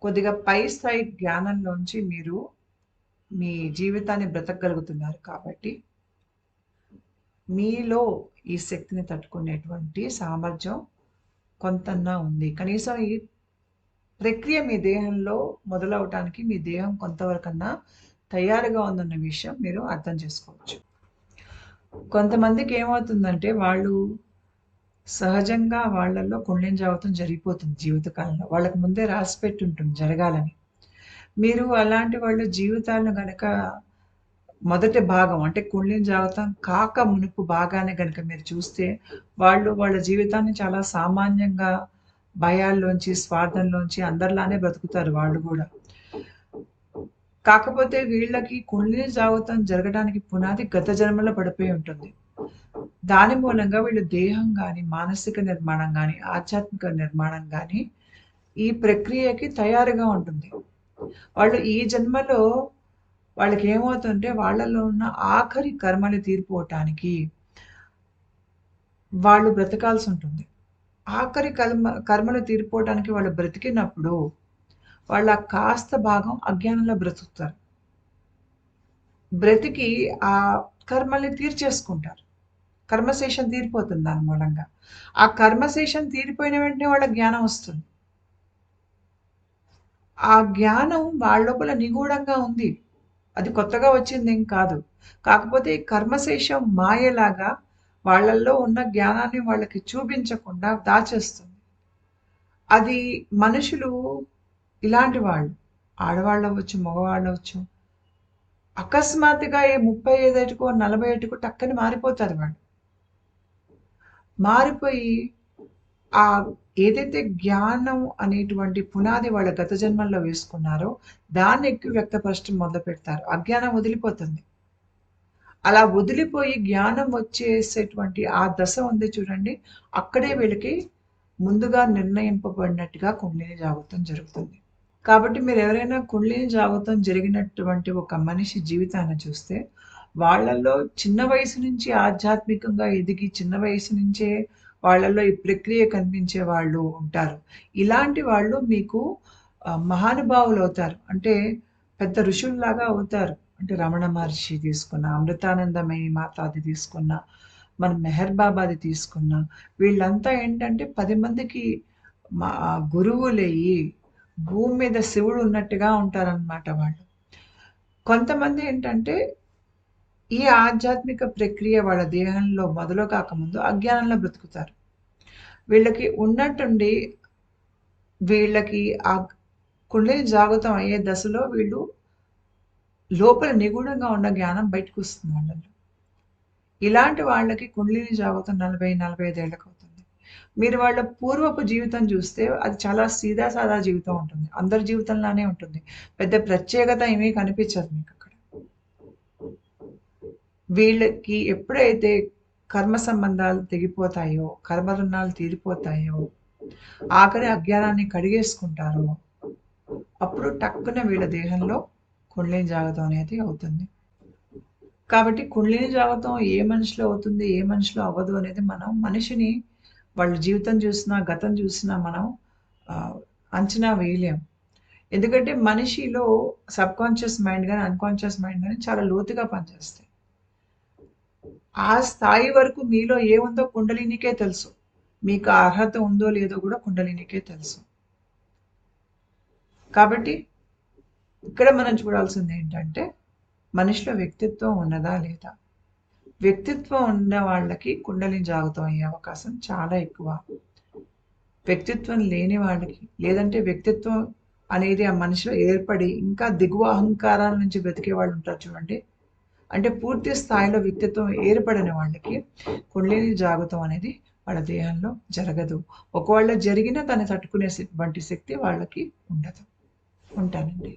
కొద్దిగా పై స్థాయి జ్ఞానంలోంచి మీరు మీ జీవితాన్ని బ్రతకగలుగుతున్నారు కాబట్టి, మీలో ఈ శక్తిని తట్టుకునేటువంటి సామర్థ్యం కొంతన్నా ఉంది. కనీసం ఈ ప్రక్రియ మీ దేహంలో మొదలవటానికి మీ దేహం కొంతవరకన్నా తయారుగా ఉందన్న విషయం మీరు అర్థం చేసుకోవచ్చు. కొంతమందికి ఏమవుతుందంటే వాళ్ళు సహజంగా వాళ్ళలో కుండలింజావతం జరిగిపోతుంది జీవితకాలంలో. వాళ్ళకి ముందే రాసిపెట్టి ఉంటుంది జరగాలని. మీరు అలాంటి వాళ్ళ జీవితాలను గనక మొదటి భాగం అంటే కుండలింజావతం కాక మునుపు భాగాన్ని గనక మీరు చూస్తే, వాళ్ళు వాళ్ళ జీవితాన్ని చాలా సామాన్యంగా భయాల్లోంచి, స్వార్థంలోంచి అందరిలానే బ్రతుకుతారు వాళ్ళు గూడా. కాకపోతే వీళ్ళకి కుండలింజావతం జరగడానికి పునాది గత జన్మలో పడిపోయి ఉంటుంది. దాని మూలంగా వీళ్ళు దేహం గాని, మానసిక నిర్మాణం గాని, ఆధ్యాత్మిక నిర్మాణం గాని, ఈ ప్రక్రియకి తయారుగా ఉంటుంది. వాళ్ళు ఈ జన్మలో వాళ్ళకేమవుతుంటే వాళ్ళలో ఉన్న ఆఖరి కర్మలు తీరిపోవటానికి వాళ్ళు బ్రతకాల్సుంటుంది. ఆఖరి కర్మలు తీరిపోవటానికి వాళ్ళు బ్రతికినప్పుడు, వాళ్ళ కాస్త భాగం అజ్ఞానంలో బ్రతుకుతారు. బ్రతికి ఆ కర్మల్ని తీర్చేసుకుంటారు. కర్మశేషం తీరిపోతుంది దాని మూలంగా. ఆ కర్మశేషం తీరిపోయిన వెంటనే వాళ్ళకి జ్ఞానం వస్తుంది. ఆ జ్ఞానం వాళ్ళ లోపల నిగూఢంగా ఉంది. అది కొత్తగా వచ్చిందేం కాదు. కాకపోతే ఈ కర్మశేషం మాయలాగా వాళ్ళల్లో ఉన్న జ్ఞానాన్ని వాళ్ళకి చూపించకుండా దాచేస్తుంది. అది మనుషులు ఇలాంటి వాళ్ళు. ఆడవాళ్ళవ్వచ్చు, మగవాళ్ళవ్వచ్చు. అకస్మాత్తుగా ఏ 35 ఏటికో, 40 ఏటికో టక్కని మారిపోతారు వాళ్ళు. మారిపోయి ఆ ఏదైతే జ్ఞానం అనేటువంటి పునాది వాళ్ళ గత జన్మల్లో వేసుకున్నారో, దాన్ని ఎక్కువ వ్యక్తపరచడం మొదలుపెడతారు. అజ్ఞానం వదిలిపోతుంది. అలా వదిలిపోయి జ్ఞానం వచ్చేసేటువంటి ఆ దశ ఉంది చూడండి, అక్కడే వీళ్ళకి ముందుగా నిర్ణయింపబడినట్టుగా కుండలిని జాగృతం జరుగుతుంది. కాబట్టి మీరెవరైనా కుండలిని జాగృతం జరిగినటువంటి ఒక మనిషి జీవితాన్ని చూస్తే, వాళ్ళల్లో చిన్న వయసు నుంచి ఆధ్యాత్మికంగా ఎదిగి, చిన్న వయసు నుంచే వాళ్ళల్లో ఈ ప్రక్రియ కనిపించే వాళ్ళు ఉంటారు. ఇలాంటి వాళ్ళు మీకు మహానుభావులవుతారు. అంటే పెద్ద ఋషుల్లాగా అవుతారు. అంటే రమణ మహర్షి తీసుకున్న, అమృతానందమయి మాతాది తీసుకున్న, మన మెహర్ బాబాది తీసుకున్న, వీళ్ళంతా ఏంటంటే 10 మందికి గురువులయ్యి, భూమి మీద శివుడు ఉన్నట్టుగా ఉంటారనమాట వాళ్ళు. కొంతమంది ఏంటంటే ఈ ఆధ్యాత్మిక ప్రక్రియ వాళ్ళ దేహంలో మొదలు కాకముందు అజ్ఞానంలో బ్రతుకుతారు. వీళ్ళకి ఉన్నట్టుండి వీళ్ళకి ఆ కుండలిని జాగృతం అయ్యే దశలో వీళ్ళు లోపల నిగూఢంగా ఉన్న జ్ఞానం బయటకొస్తుంది వాళ్ళలో. ఇలాంటి వాళ్ళకి కుండలిని జాగృతం 40, 45 ఏళ్ళకవుతుంది. మీరు వాళ్ళ పూర్వపు జీవితం చూస్తే అది చాలా సీదా సాదా జీవితం ఉంటుంది. అందరి జీవితంలానే ఉంటుంది. పెద్ద ప్రత్యేకత ఏమీ కనిపించదు మీకక్కడ. వీళ్ళకి ఎప్పుడైతే కర్మ సంబంధాలు తెగిపోతాయో, కర్మ రుణాలు తీరిపోతాయో, ఆఖరి అజ్ఞానాన్ని కడిగేసుకుంటారో, అప్పుడు టక్కున వీళ్ళ దేహంలో కుండలిని జాగృతం అనేది అవుతుంది. కాబట్టి కుండలిని జాగృతం ఏ మనిషిలో అవుతుంది, ఏ మనిషిలో అవ్వదు అనేది మనం మనిషిని వాళ్ళ జీవితం చూసినా, గతం చూసినా మనం అంచనా వేయలేం. ఎందుకంటే మనిషిలో సబ్‌కాన్షియస్ మైండ్ గాని, అన్‌కాన్షియస్ మైండ్ గాని చాలా లోతుగా పనిచేస్తాయి. ఆ స్థాయి వరకు మీలో ఏముందో కుండలినికే తెలుసు. మీకు ఆ అర్హత ఉందో లేదో కూడా కుండలినికే తెలుసు. కాబట్టి ఇక్కడ మనం చూడాల్సింది ఏంటంటే మనిషిలో వ్యక్తిత్వం ఉన్నదా లేదా? వ్యక్తిత్వం ఉన్న వాళ్ళకి కుండలిని జాగృతం అయ్యే అవకాశం చాలా ఎక్కువ. వ్యక్తిత్వం లేని వాళ్ళకి లేదంటే వ్యక్తిత్వం అనేది ఆ మనిషిలో ఏర్పడి ఇంకా దిగువ అహంకారాల నుంచి బ్రతికే వాళ్ళు ఉంటారు చూడండి. అంటే పూర్తి స్థాయిలో వ్యక్తిత్వం ఏర్పడని వాళ్ళకి కుండలిని జాగృతం అనేది వాళ్ళ దేహంలో జరగదు. ఒకవేళ జరిగినా దాన్ని తట్టుకునే వంటి శక్తి వాళ్ళకి ఉండదు. ఉంటానండి.